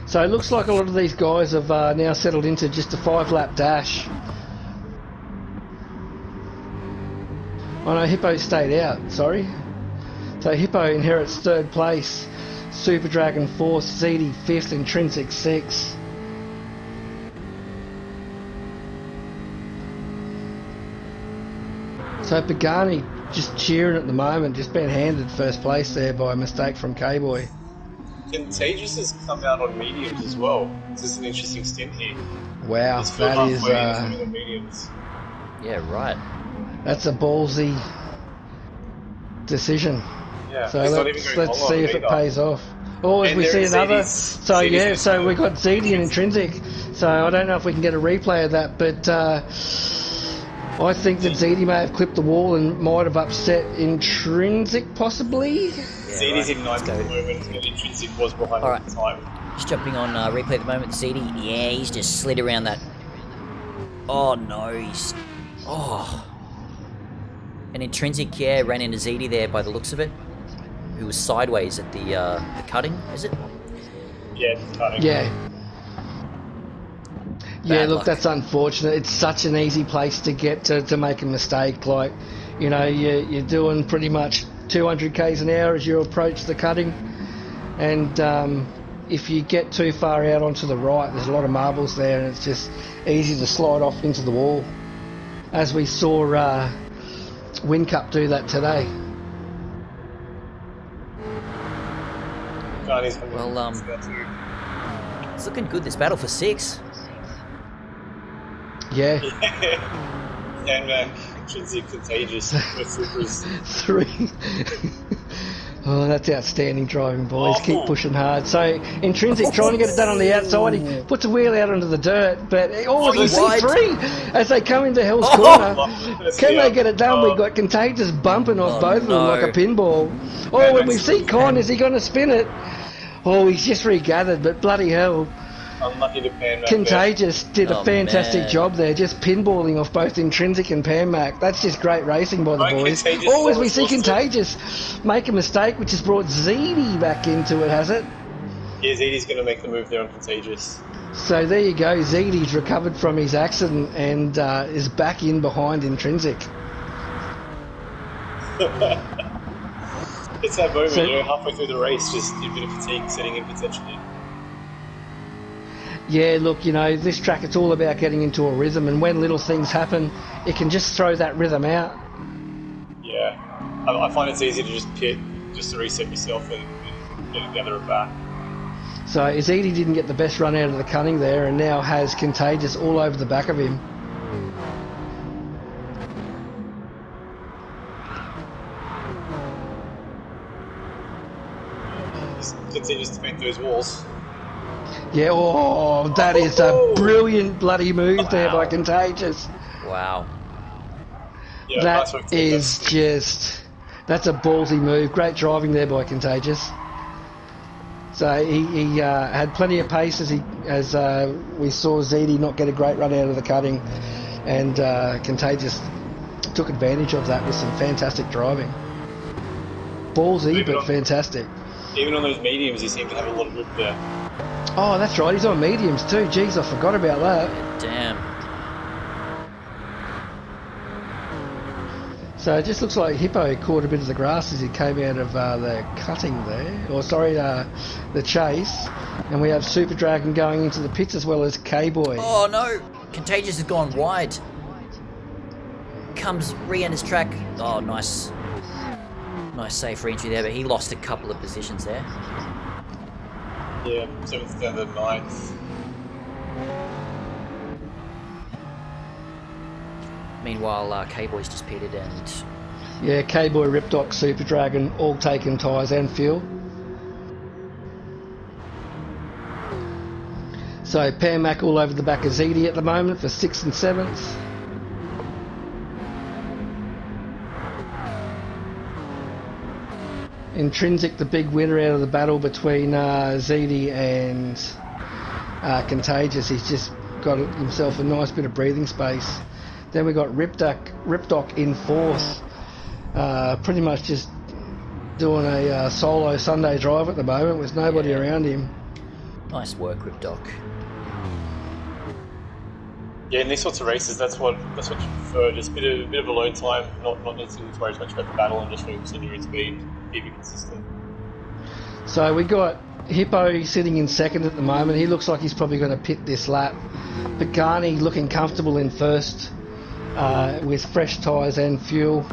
So it looks like a lot of these guys have now settled into just a 5-lap dash. Oh no, Hippo stayed out, sorry. So Hippo inherits third place, Super Dragon 4th, Zedi 5th, Intrinsic 6th. So Pagani just cheering at the moment, just been handed first place there by a mistake from K-Boy. Contagious has come out on mediums as well. This is an interesting stint here. Wow, He's still that is halfway on mediums. Yeah, right. that's a ballsy decision. Yeah, So he's not even going let's long see on if it either. pays off. Or if And we there see is another. Zedi's- So Zedi's yeah, just so gonna- we've got Zedi and Intrinsic. So I don't know if we can get a replay of that, but I think that Zedi may have clipped the wall and might have upset Intrinsic possibly. Zedi's in ninth at the moment, and Intrinsic was behind All at the time. Just jumping on replay at the moment. Zedi, yeah, he's just slid around that. Oh no, An Intrinsic, yeah, ran into Zedi there by the looks of it. Who was sideways at the cutting, is it? Yeah, cutting. Yeah. Yeah, Bad look, luck. that's unfortunate. It's such an easy place to get to make a mistake. Like, you know, you're doing pretty much 200 k's an hour as you approach the cutting, and if you get too far out onto the right, there's a lot of marbles there, and it's just easy to slide off into the wall, as we saw Win-Cup do that today. Well, it's looking good, this battle for 6. Yeah. And Intrinsic, Contagious with Supers. 3. Oh, that's outstanding driving, boys. Oh. Keep pushing hard. So, Intrinsic trying to get it done on the outside. He puts a wheel out onto the dirt, but you see wide. 3 as they come into Hell's Corner. Can they get it done? We've Oh. got Contagious bumping off Oh, both of them like a no. pinball. Oh, Man, and we that's see really Con. bad. Is he going to spin it? Oh, he's just regathered, but bloody hell. Unlucky to Pan Mac. Contagious did a Oh, fantastic man. job there, just pinballing off both Intrinsic and Pan Mac. That's just great racing by the Right, boys. Contagious Oh, as we always see lost it. Contagious make a mistake, which has brought ZD back into it, has it? Yeah, ZD's going to make the move there on Contagious. So there you go, ZD's recovered from his accident and is back in behind Intrinsic. It's that moment, So- halfway through the race, just a bit of fatigue setting in potentially. Yeah, look, this track, it's all about getting into a rhythm, and when little things happen, it can just throw that rhythm out. Yeah. I find it's easy to just pit, just to reset yourself and gather it back. So ZD didn't get the best run out of the cunning there and now has Contagious all over the back of him. Just continues to paint those walls. Yeah, oh, that is a brilliant bloody move there by Wow. Contagious. Wow. Yeah, That nice work to is that's- just, that's a ballsy move. Great driving there by Contagious. So he had plenty of pace as we saw ZD not get a great run out of the cutting, and Contagious took advantage of that with some fantastic driving. Ballsy, but fantastic. Even on those mediums, he seemed to have a lot of grip there. Oh, that's right. He's on mediums too. Jeez, I forgot about that. Damn. So it just looks like Hippo caught a bit of the grass as he came out of the cutting there, or sorry, the chase. And we have Super Dragon going into the pits as well as K-Boy. Oh no! Contagious has gone wide. Comes re-enters track. Oh, nice. Nice safe re-entry there, but he lost a couple of positions there. Yeah, 7th down to 9th. Meanwhile, K-Boy's just pitted and... Yeah, K-Boy, Ripdoc, Super Dragon, all taking tyres and fuel. So Pan Mac all over the back of ZD at the moment for 6th and 7th. Intrinsic, the big winner out of the battle between ZD and Contagious. He's just got himself a nice bit of breathing space. Then we got Ripdoc in 4th, pretty much just doing a solo Sunday drive at the moment with nobody around him. Nice work, Ripdoc. Yeah, in these sorts of races, that's what you prefer. Just a bit of alone time, not needing to worry as much about the battle and just focus on your own speed, keep it consistent. So we got Hippo sitting in 2nd at the moment. He looks like he's probably going to pit this lap. Pagani looking comfortable in 1st with fresh tyres and fuel.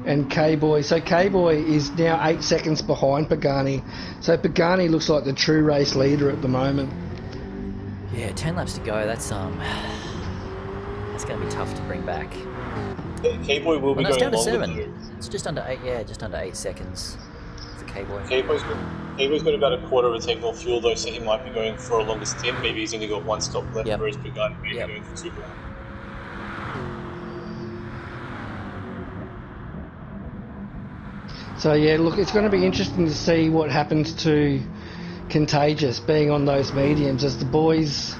And K-Boy. So K-Boy is now 8 seconds behind Pagani. So Pagani looks like the true race leader at the moment. Yeah, 10 laps to go. That's going to be tough to bring back. K-Boy will be Well, no, it's going down to longer 7. though. It's just under 8. Yeah, just under 8 seconds for K-Boy. K-Boy's got about a quarter of a tank more fuel though, so he might be going for a longer stint. Maybe he's only got one stop left, Yep. whereas Pagani may be Yep. going for 2 more. So yeah, look, it's going to be interesting to see what happens to Contagious being on those mediums as the boys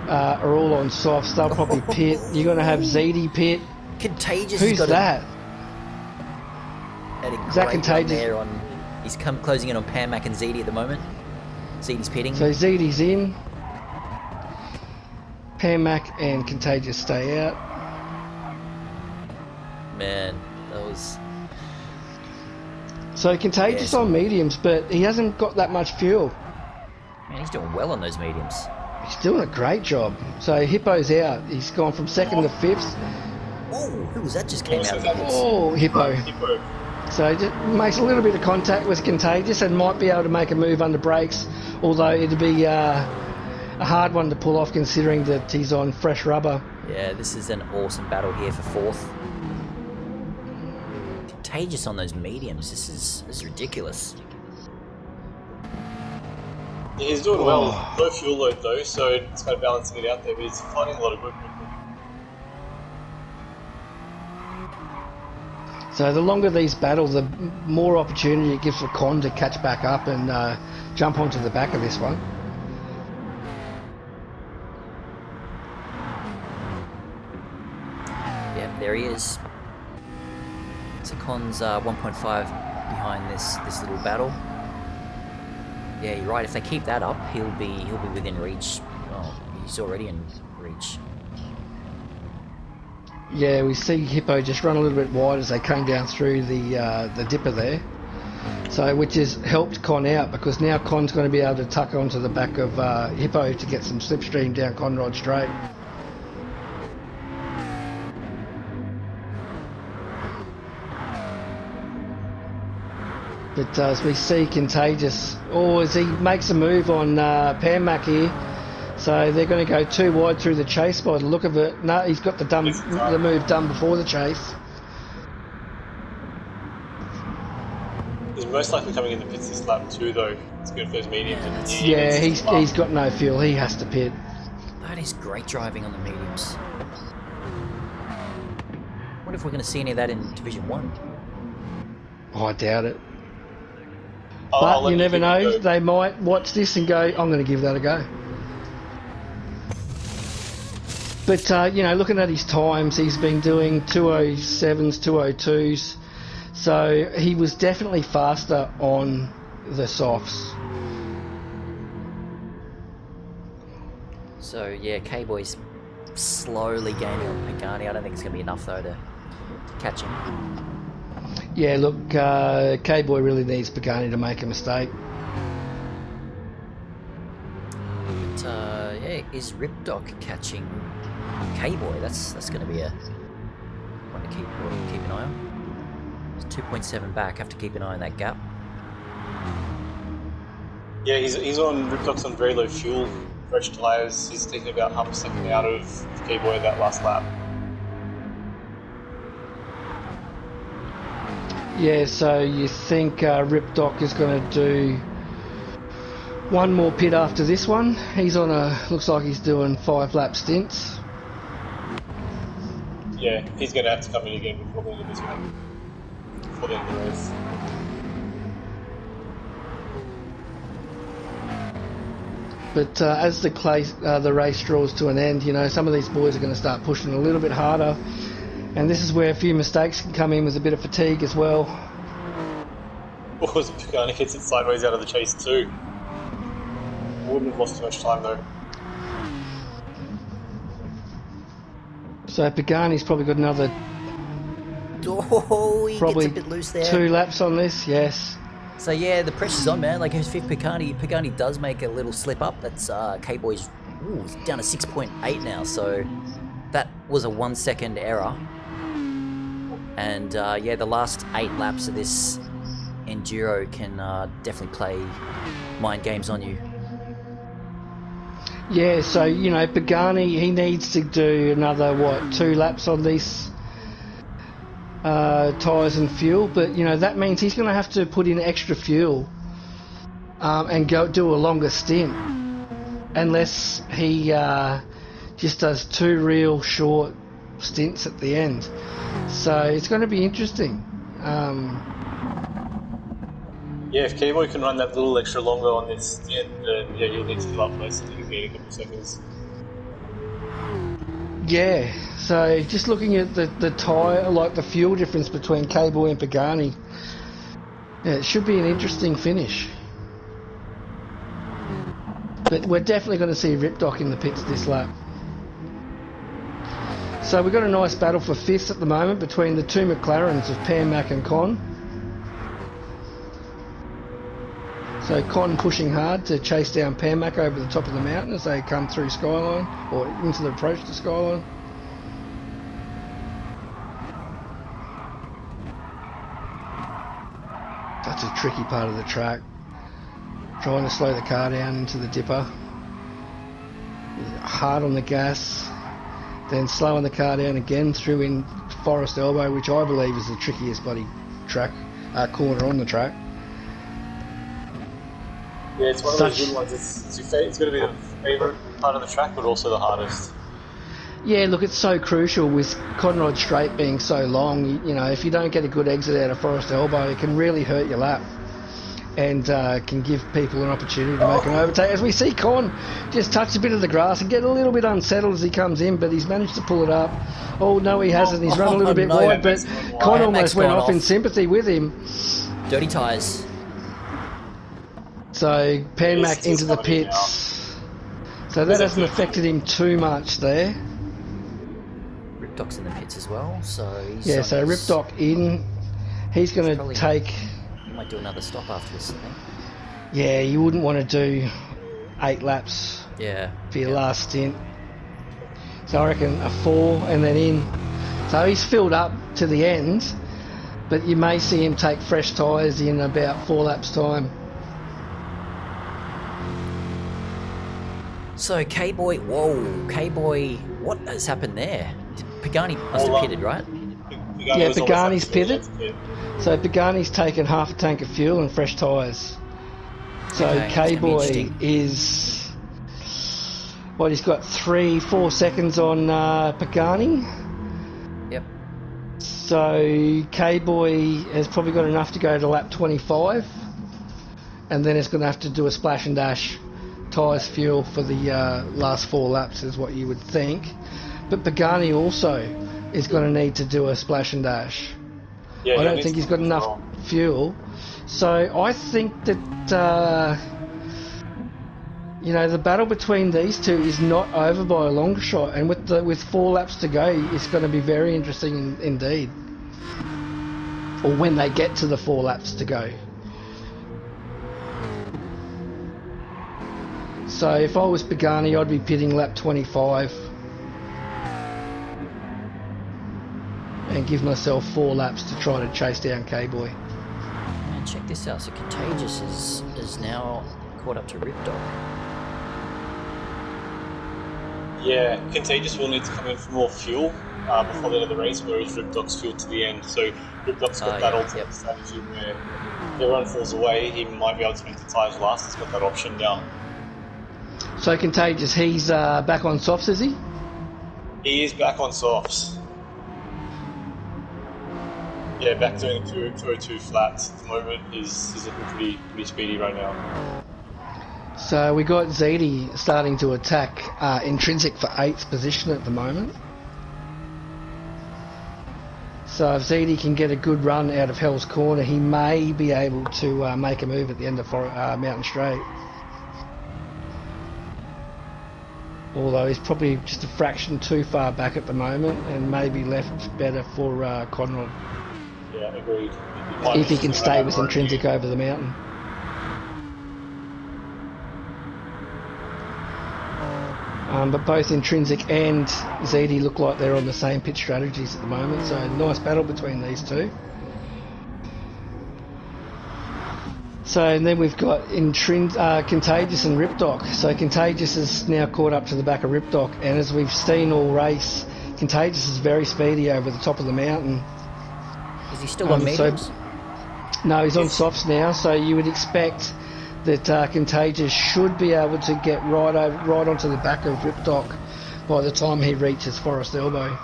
are all on softs. They'll probably pit. You're going to have ZD pit. Contagious has Who's got that? Had a Is that great run Contagious? there on... He's closing in on Pan Mac and ZD at the moment. ZD's pitting. So ZD's in. Pan Mac and Contagious stay out. Man, that was... So Contagious Yes. on mediums, but he hasn't got that much fuel. Man, he's doing well on those mediums. He's doing a great job. So Hippo's out. He's gone from 2nd to 5th. Oh, who was that just came out of the pits? Oh, Hippo. Hippo. So he just makes a little bit of contact with Contagious and might be able to make a move under brakes, although it'd be a hard one to pull off considering that he's on fresh rubber. Yeah, this is an awesome battle here for 4th. contagious on those mediums. This is ridiculous. Yeah, he's doing well. Low fuel load though, so it's kind of balancing it out there, but he's finding a lot of good. So the longer these battle, the more opportunity it gives for Con to catch back up and jump onto the back of this one. Yeah, there he is. So Con's 1.5 behind this little battle. Yeah, you're right. If they keep that up, he'll be within reach. Oh, he's already in reach. Yeah, we see Hippo just run a little bit wide as they came down through the dipper there. So, which has helped Con out because now Con's going to be able to tuck onto the back of Hippo to get some slipstream down Conrod Straight. But as we see Contagious, as he makes a move on Panmac here, so they're going to go too wide through the chase by the look of it. No, he's got the move done before the chase. He's most likely coming in the pits this lap too, though. It's good for those mediums. Yeah, he's got no fuel. He has to pit. That is great driving on the mediums. What if we're going to see any of that in Division 1? Oh, I doubt it. But you never know. They might watch this and go, I'm going to give that a go. But, looking at his times, he's been doing 207s, 202s. So he was definitely faster on the softs. So, yeah, K-Boy's slowly gaining on Pagani. I don't think it's going to be enough, though, to catch him. Yeah, look, K-Boy really needs Pagani to make a mistake. But, yeah, is Ripdoc catching K-Boy? That's going to be a one to keep an eye on. He's 2.7 back. Have to keep an eye on that gap. Yeah, he's on Ripdoc's on very low fuel, fresh tyres. He's taking about half a second out of K-Boy that last lap. Yeah, so you think Ripdoc is going to do one more pit after this one? He's on looks like he's doing 5-lap stints. Yeah, he's going to have to come in again before the end of this one. Before the end of the race. But as the race draws to an end, some of these boys are going to start pushing a little bit harder. And this is where a few mistakes can come in with a bit of fatigue as well. Because Pagani hits it sideways out of the chase too. Wouldn't have lost too much time though. So Pagani's probably got another He probably gets a bit loose there. 2 laps on this, yes. So yeah, the pressure's on, man. Like if Pagani does make a little slip up, that's K-Boy's down to 6.8 now. So that was a 1 second error. And the last 8 laps of this Enduro can definitely play mind games on you. Yeah, so, Pagani, he needs to do another, 2 laps on these tyres and fuel. But, that means he's going to have to put in extra fuel and go do a longer stint. Unless he just does 2 real short stints at the end. So it's going to be interesting. Yeah, if K-Boy can run that little extra longer on this stint, then he'll need to fill up most of it in a couple of seconds. Yeah, so just looking at the tyre, like the fuel difference between K-Boy and Pagani, it should be an interesting finish. But we're definitely going to see Ripdoc in the pits this lap. So we've got a nice battle for 5th at the moment between the 2 McLarens of Panmac and Con. So Con pushing hard to chase down Panmac over the top of the mountain as they come through Skyline, or into the approach to Skyline. That's a tricky part of the track. Trying to slow the car down into the dipper. Hard on the gas. Then slowing the car down again through in Forest Elbow, which I believe is the trickiest bloody track corner on the track. Yeah, it's one of those good ones. It's going to be the favourite part of the track, but also the hardest. Yeah, look, it's so crucial with Conrod Straight being so long. You know, if you don't get a good exit out of Forest Elbow, it can really hurt your lap and can give people an opportunity to make an overtake. As we see Con just touch a bit of the grass and get a little bit unsettled as he comes in, but he's managed to pull it up. Oh, no, he hasn't. He's run a little bit wide, but Con almost went off in sympathy with him. Dirty tyres. So, Panmac into the pits. So that hasn't affected him too much there. Ripdock's in the pits as well, so he's... Yeah, so Ripdock in. He's going to take... He might do another stop after this, I think. Yeah, you wouldn't want to do 8 laps for your last stint. So I reckon a 4 and then in. So he's filled up to the end, but you may see him take fresh tyres in about 4 laps' time. So K-Boy, K-Boy, what has happened there? Pagani must have pitted, right? Yeah, Pagani's pitted. So Pagani's taken half a tank of fuel and fresh tyres. So Okay, K-Boy is... What, he's got 3-4 seconds on Pagani. Yep. So K-Boy has probably got enough to go to lap 25. And then it's going to have to do a splash and dash. Tyres, fuel for the last 4 laps is what you would think. But Pagani also is going to need to do a splash and dash. Yeah, I don't think he's got enough fuel. So I think that, you know, the battle between these two is not over by a long shot. And with 4 laps to go, it's going to be very interesting indeed. Or when they get to the 4 laps to go. So if I was Pagani, I'd be pitting lap 25 and give myself 4 laps to try to chase down K-Boy. Man, check this out. So Contagious is now caught up to Ripdog. Yeah, Contagious will need to come in for more fuel before the end of the race, whereas Ripdog's fuel to the end. So Ripdog's got that alternate strategy where if everyone falls away, he might be able to make the tyres last. He's got that option now. So Contagious, he's back on softs, is he? He is back on softs. Yeah, back doing 202 flats at the moment. He's looking pretty speedy right now. So we got Zedi starting to attack Intrinsic for 8th position at the moment. So if Zedi can get a good run out of Hell's Corner, he may be able to make a move at the end of Mountain Straight. Although he's probably just a fraction too far back at the moment and maybe left better for Conrod. Yeah, agreed. If he can stay with Intrinsic over the mountain. But both Intrinsic and Zedi look like they're on the same pit strategies at the moment, so nice battle between these two. So, and then we've got Contagious and Ripdock. So Contagious is now caught up to the back of Ripdock, and as we've seen all race, Contagious is very speedy over the top of the mountain. Is he still on mediums? No, he's on softs now, so you would expect that Contagious should be able to get right onto the back of Ripdock by the time he reaches Forest Elbow.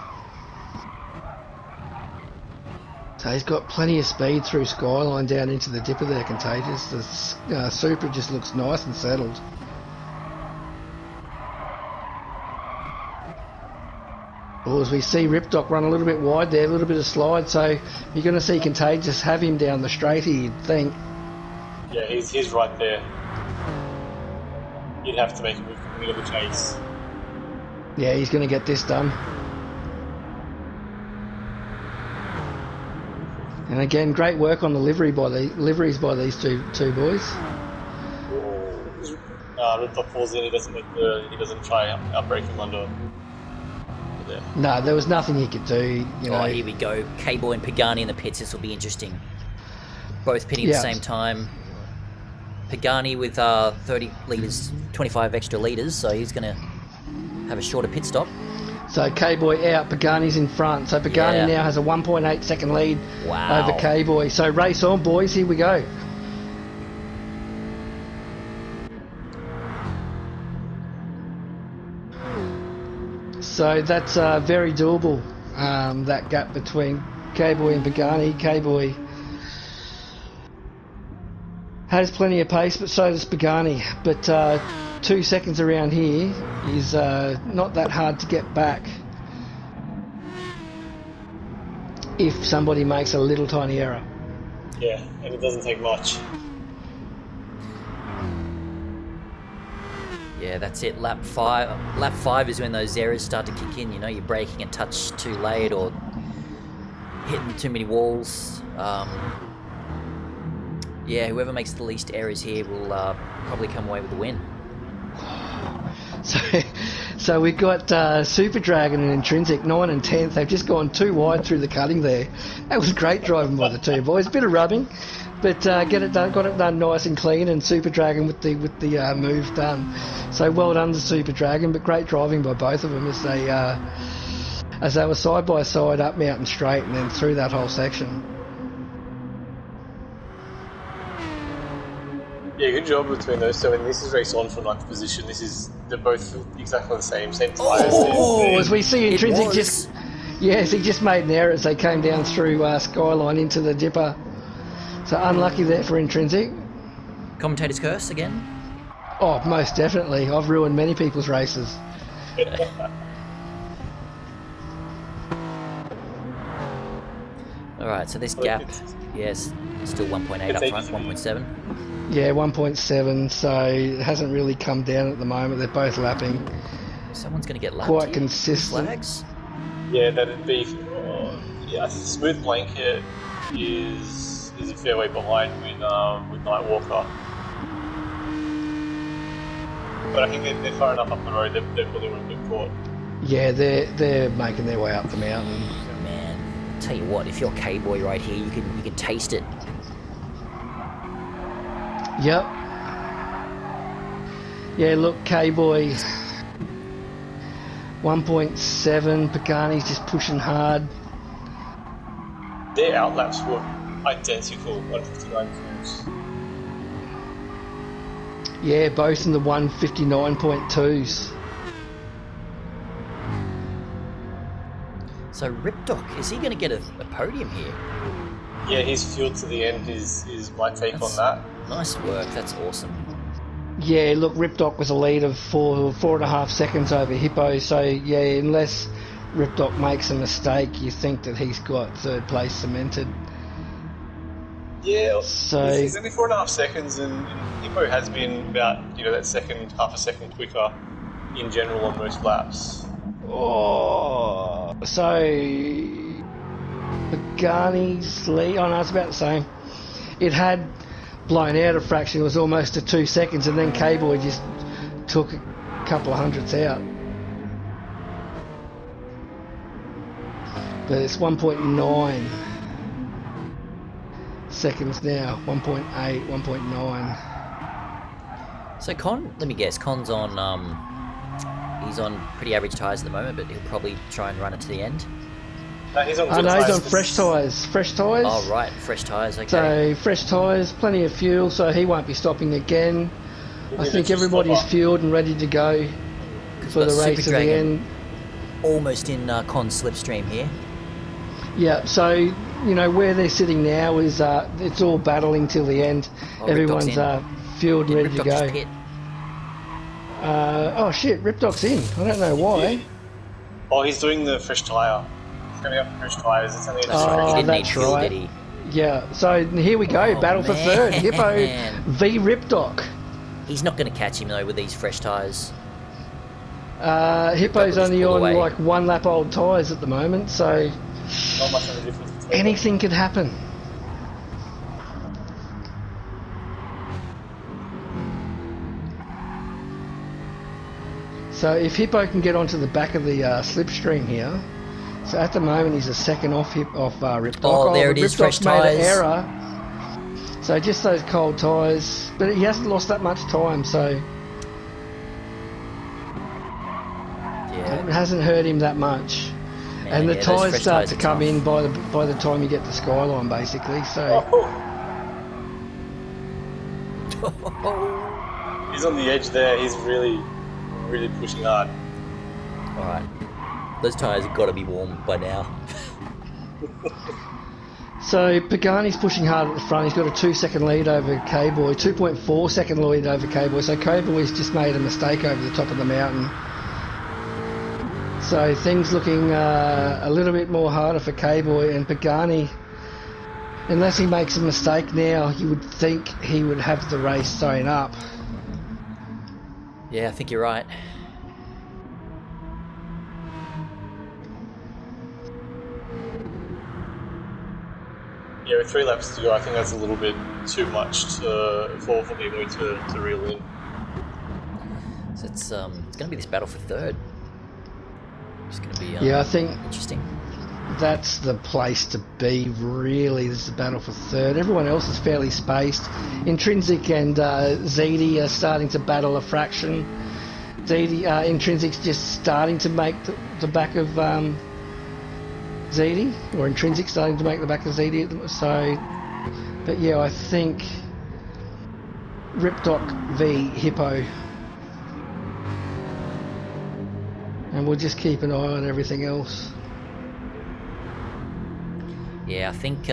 So he's got plenty of speed through Skyline down into the dipper there, Contagious. The Supra just looks nice and settled. Well, as we see Ripdock run a little bit wide there, a little bit of slide, so you're going to see Contagious have him down the straight here, you'd think. Yeah, he's right there. You'd have to make a move from the middle of the chase. Yeah, he's going to get this done. And again, great work on the liveries by these two boys. Ripdock falls in. He doesn't try outbreak him under. There. No, there was nothing he could do. You know. Oh, here we go. K-Boy and Pagani in the pits. This will be interesting. Both pitting at the same time. Pagani with 30 litres, 25 extra litres, so he's going to have a shorter pit stop. So K-Boy out, Pagani's in front. So Pagani now has a 1.8 second lead over K-Boy. So race on, boys. Here we go. So that's very doable, that gap between K-Boy and Pagani. K-Boy has plenty of pace, but so does Pagani. But 2 seconds around here is not that hard to get back if somebody makes a little tiny error. Yeah, and it doesn't take much. Yeah, that's it. Lap five is when those errors start to kick in. You know, you're braking a touch too late or hitting too many walls. Yeah, whoever makes the least errors here will probably come away with the win. So we've got Super Dragon and Intrinsic 9 and 10th. They've just gone too wide through the cutting there. That was great driving by the two boys. Bit of rubbing, but got it done nice and clean. And Super Dragon with the move done. So well done to Super Dragon, but great driving by both of them as they were side by side up Mountain Straight and then through that whole section. Yeah, good job between those two. And this is race on for 9th position. They're both exactly the same tyres. Oh, as we see Intrinsic he just made an error as they came down through Skyline into the dipper. So unlucky there for Intrinsic. Commentator's curse again? Oh, most definitely. I've ruined many people's races. Alright, so this gap, yes, still 1.8 up front, 1.7. Yeah, 1.7, so it hasn't really come down at the moment. They're both lapping. Someone's going to get lapped quite here. consistent. Flags? Yeah, that'd be... Smooth Blanket is a fair way behind with Nightwalker. But I think they're far enough up the road, they probably won't get caught. Yeah, they're making their way up the mountain. Man, I'll tell you what, if you're K-Boy right here, you can taste it. Yep. Yeah, look, K-Boy 1.7, Pagani's just pushing hard. Their outlaps were identical, 159 cruise. Yeah, both in the 159.2s. So Ripdoc, is he going to get a podium here? Yeah, his fuel to the end is my take on that. Nice work, that's awesome. Yeah, look, Ripdoc was a lead of 4.5 seconds over Hippo, so yeah, unless Ripdoc makes a mistake, you think that he's got third place cemented. Yeah, so he's only 4.5 seconds, and Hippo has been about that second, half a second quicker in general on most laps. Oh, so Pagani's lead. Oh no, it's about the same. It had blown out a fraction. It was almost to 2 seconds, and then K-Boy just took a couple of hundredths out. But it's 1.9 seconds now. 1.8, 1.9. So Con, let me guess, Con's on he's on pretty average tyres at the moment, but he'll probably try and run it to the end. No, he's on he's on fresh tyres. Fresh tyres. Oh, right, fresh tyres, okay. So, fresh tyres, plenty of fuel, so he won't be stopping again. I think everybody's fueled and ready to go for the race to the end. Almost in Con's slipstream here. Yeah, so, where they're sitting now is it's all battling till the end. Everyone's fueled and ready to go. Pit? Oh shit, Ripdoc's in. I don't know why. Yeah. Oh, he's doing the fresh tyre. He's coming up with fresh tyres. It's only He didn't need fuel, did he? Yeah, so here we go, battle for third. Hippo v Ripdoc. He's not going to catch him though with these fresh tyres. Hippo's only on like 1 lap old tyres at the moment, so not much of a difference between anything could happen. So if Hippo can get onto the back of the slipstream here, so at the moment he's a second off Ripdoc. Oh, there it is, fresh tyres. Made an error. So just those cold tyres, but he hasn't lost that much time, so... Yeah. It hasn't hurt him that much. Man, And the yeah, those tyres fresh start tyres to are come tough. in by the time you get to Skyline, basically. So He's on the edge there. He's really, really pushing hard. All right. Those tyres have got to be warm by now. So Pagani's pushing hard at the front. He's got a 2-second lead over K-Boy, 2.4 second lead over K-Boy. So K-Boy's just made a mistake over the top of the mountain. So things looking a little bit more harder for K-Boy, and Pagani, unless he makes a mistake now, you would think he would have the race sewn up. Yeah, I think you're right. Yeah, with 3 laps to go, I think that's a little bit too much for Nemo to reel in. So it's going to be this battle for third. It's going to be Yeah, I think interesting. that's the place to be, really. This is a battle for third. Everyone else is fairly spaced. Intrinsic and ZD are starting to battle a fraction. Intrinsic's just starting to make the back of ZD, or Intrinsic starting to make the back of ZD. So, but yeah, I think Ripdoc v Hippo. And we'll just keep an eye on everything else. Yeah, I think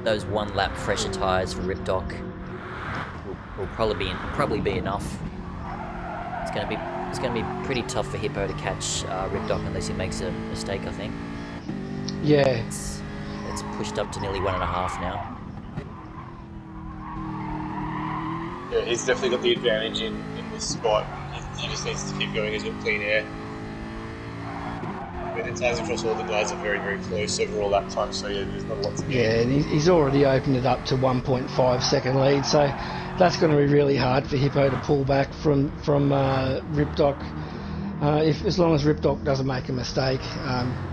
those 1 lap fresher tyres for Ripdoc will probably be enough. It's going to be pretty tough for Hippo to catch Ripdoc unless he makes a mistake, I think. Yeah. It's pushed up to nearly 1.5 now. Yeah, he's definitely got the advantage in this spot. He just needs to keep going. He's got clean air. I mean, the times across all the guys are very, very close overall lap time, so yeah, there's not a lot to gain. Yeah, and he's already opened it up to 1.5 second lead, so that's going to be really hard for Hippo to pull back from Ripdoc. As long as Ripdoc doesn't make a mistake,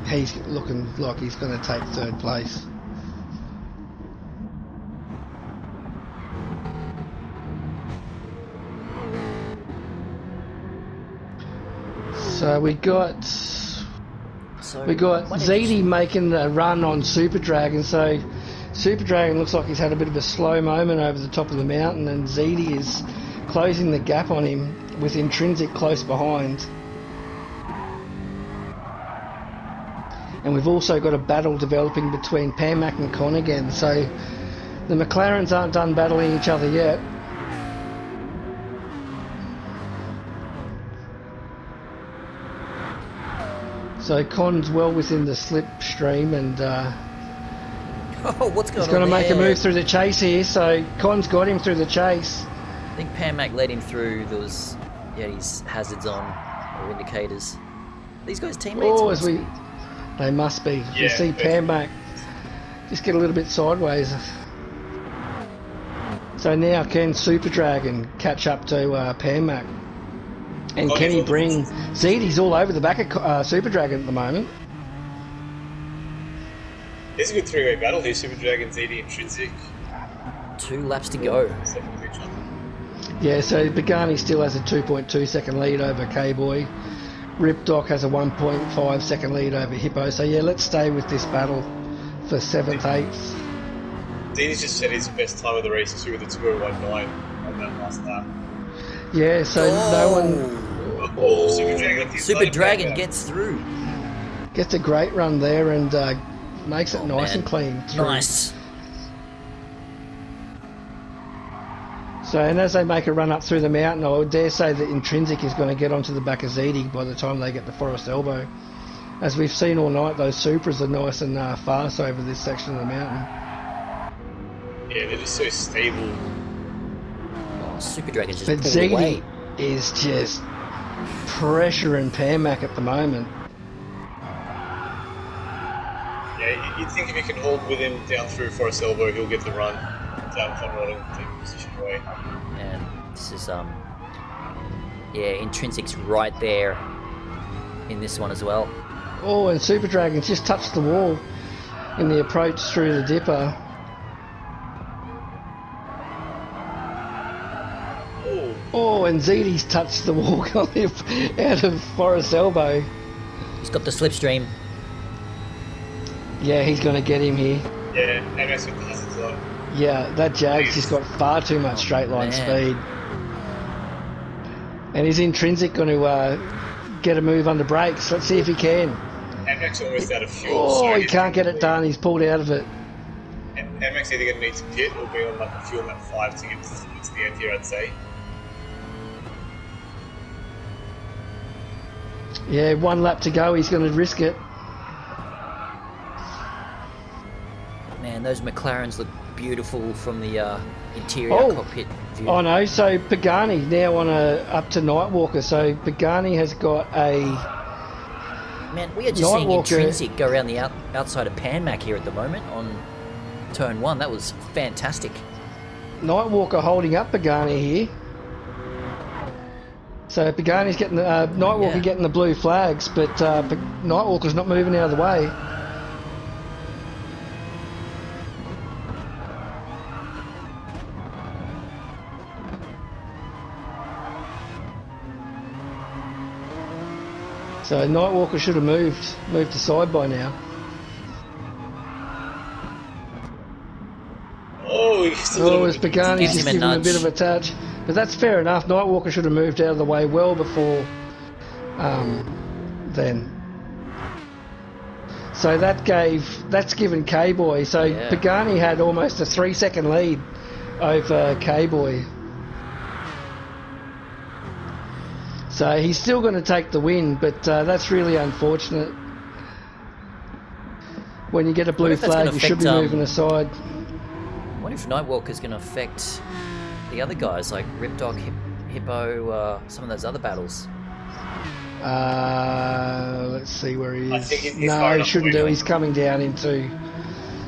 he's looking like he's going to take third place. So we got ZD making the run on Super Dragon. So Super Dragon looks like he's had a bit of a slow moment over the top of the mountain, and ZD is closing the gap on him with Intrinsic close behind. And we've also got a battle developing between Panmac and Con again. So the McLarens aren't done battling each other yet. So Con's well within the slipstream, and What's going on? he's going to make a there? move through the chase here. So Con's got him through the chase. I think Panmac led him through those, his hazards on, or indicators. These guys teammates? Oh, they must be. Yeah, You see Panmac just get a little bit sideways. So now can Super Dragon catch up to Panmac? And can he bring ZD's all over the back of Super Dragon at the moment? It's a good 3-way battle here. Super Dragon, ZD, Intrinsic. 2 laps to go. Yeah, so Pagani still has a 2.2 second lead over K-Boy. Ripdoc has a 1.5 second lead over Hippo. So yeah, let's stay with this battle for 7th, 8th. ZD's just set his best time of the race too, with a 2:01.9 on that last lap. Yeah, so no one Super Dragon gets through. gets a great run there and makes it nice man. and clean through. Nice. So, and as they make a run up through the mountain, I would dare say that Intrinsic is going to get onto the back of ZD by the time they get to Forest Elbow. As we've seen all night, those Supras are nice and fast over this section of the mountain. Yeah, they're just so stable. Oh, Super Dragon's just But pulled away. ZD is just pressuring Panmac at the moment. Yeah, you'd think if he can hold with him down through Forest Elbow, he'll get the run down Conrod and take position away. And this is Intrinsic's right there in this one as well. Oh, and Super Dragon's just touched the wall in the approach through the dipper. Oh, and Zidi's touched the walk on him out of Forrest's elbow. He's got the slipstream. Yeah, he's going to get him here. Yeah, MS with the hazards on. Yeah, that Jag's just got far too much straight line speed. And he's intrinsic going to get a move under brakes. Let's see if he can. MX almost out of fuel. Oh, he can't get it done. He's pulled out of it. MX either going to need to pit or be on like a fuel map 5 to get to the end here, I'd say. Yeah, 1 lap to go. He's going to risk it. Man, those McLarens look beautiful from the interior cockpit view. Oh no, so Pagani now on up to Nightwalker. So Pagani has got a... Man, we are just seeing Intrinsic go around the outside of Panmac here at the moment on turn 1. That was fantastic. Nightwalker holding up Pagani here. So Pagani's getting the... Nightwalker getting the blue flags, but Nightwalker's not moving out of the way. So Nightwalker should have moved aside by now. As Pagani's just giving him a bit of a touch. But that's fair enough. Nightwalker should have moved out of the way well before then. So that's given K-Boy. So Pagani had almost a 3-second lead over K-Boy. So he's still going to take the win, but that's really unfortunate. When you get a blue flag, you should be moving aside. I wonder if Nightwalker's going to affect the other guys, like Ripdog, Hippo, some of those other battles. Let's see where he is. I think he's no, he shouldn't do. He's coming down into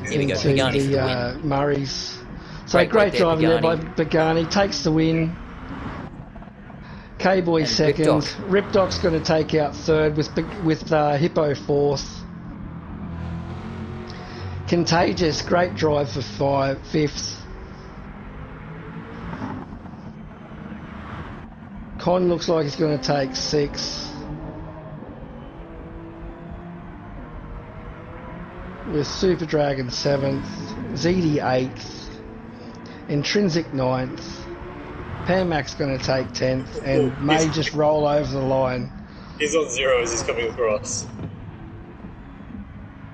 the Murray's. So great driving there by Pagani. Takes the win. K-Boy second. Ripdog's going to take out third with Hippo fourth. Contagious, great drive for fifth. Con looks like he's going to take sixth. With Super Dragon 7th, ZD 8th, Intrinsic 9th, Panmac's going to take 10th, and may just roll over the line. He's on 0 as he's coming across.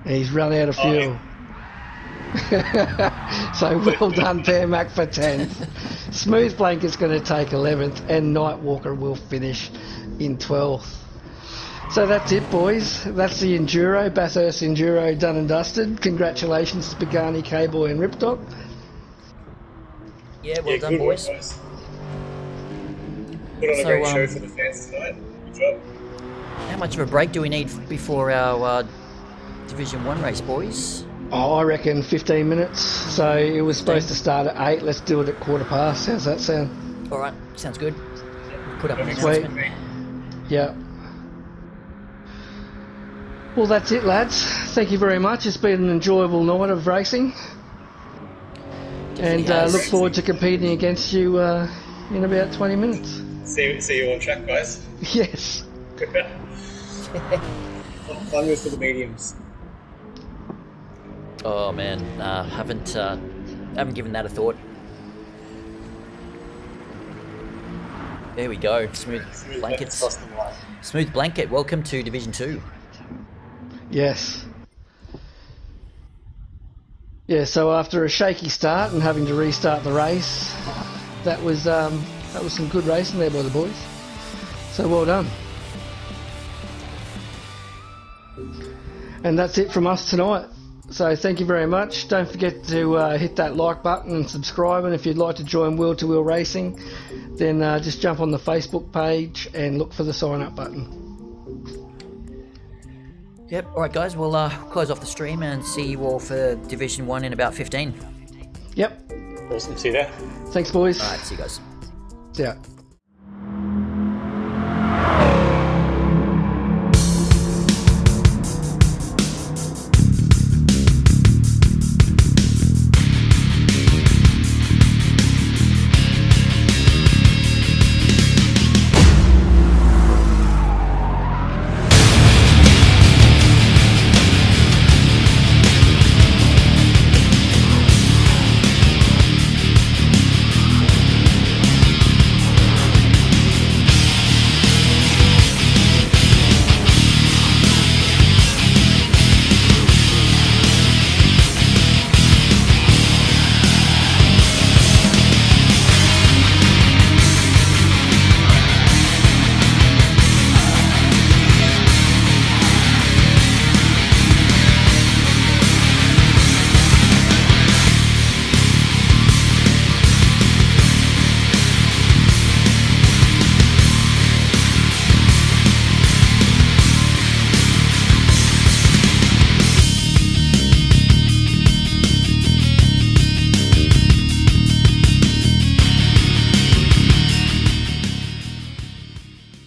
He's run out of fuel. So well done, Panmac for 10th. Smooth Blanket's going to take 11th, and Nightwalker will finish in 12th. So that's it, boys. That's the Enduro, Bathurst Enduro done and dusted. Congratulations to Pagani, K-Boy and Ripdog. Yeah, well done, boys. Put on a great show for the fans tonight. Good job. How much of a break do we need before our Division 1 race, boys? Oh, I reckon 15 minutes. So it was supposed to start at 8. Let's do it at 15:15. How's that sound? Alright, sounds good. Put up an Sweet. announcement. Yeah. Well, that's it, lads. Thank you very much. It's been an enjoyable night of racing. And look forward to competing against you in about 20 minutes. See you on track, guys. Yes. Fun with for the mediums. Oh man, haven't given that a thought. There we go. Smooth Blankets. Smooth Blanket, welcome to Division 2. Yes. Yeah, so after a shaky start and having to restart the race, that was some good racing there by the boys. So well done. And that's it from us tonight. So thank you very much. Don't forget to hit that like button and subscribe, and if you'd like to join Wheel to Wheel Racing, then just jump on the Facebook page and look for the sign up button. Yep, alright guys, we'll close off the stream and see you all for Division 1 in about 15. Yep. Awesome, see you there. Thanks, boys. Alright, see you guys. See ya.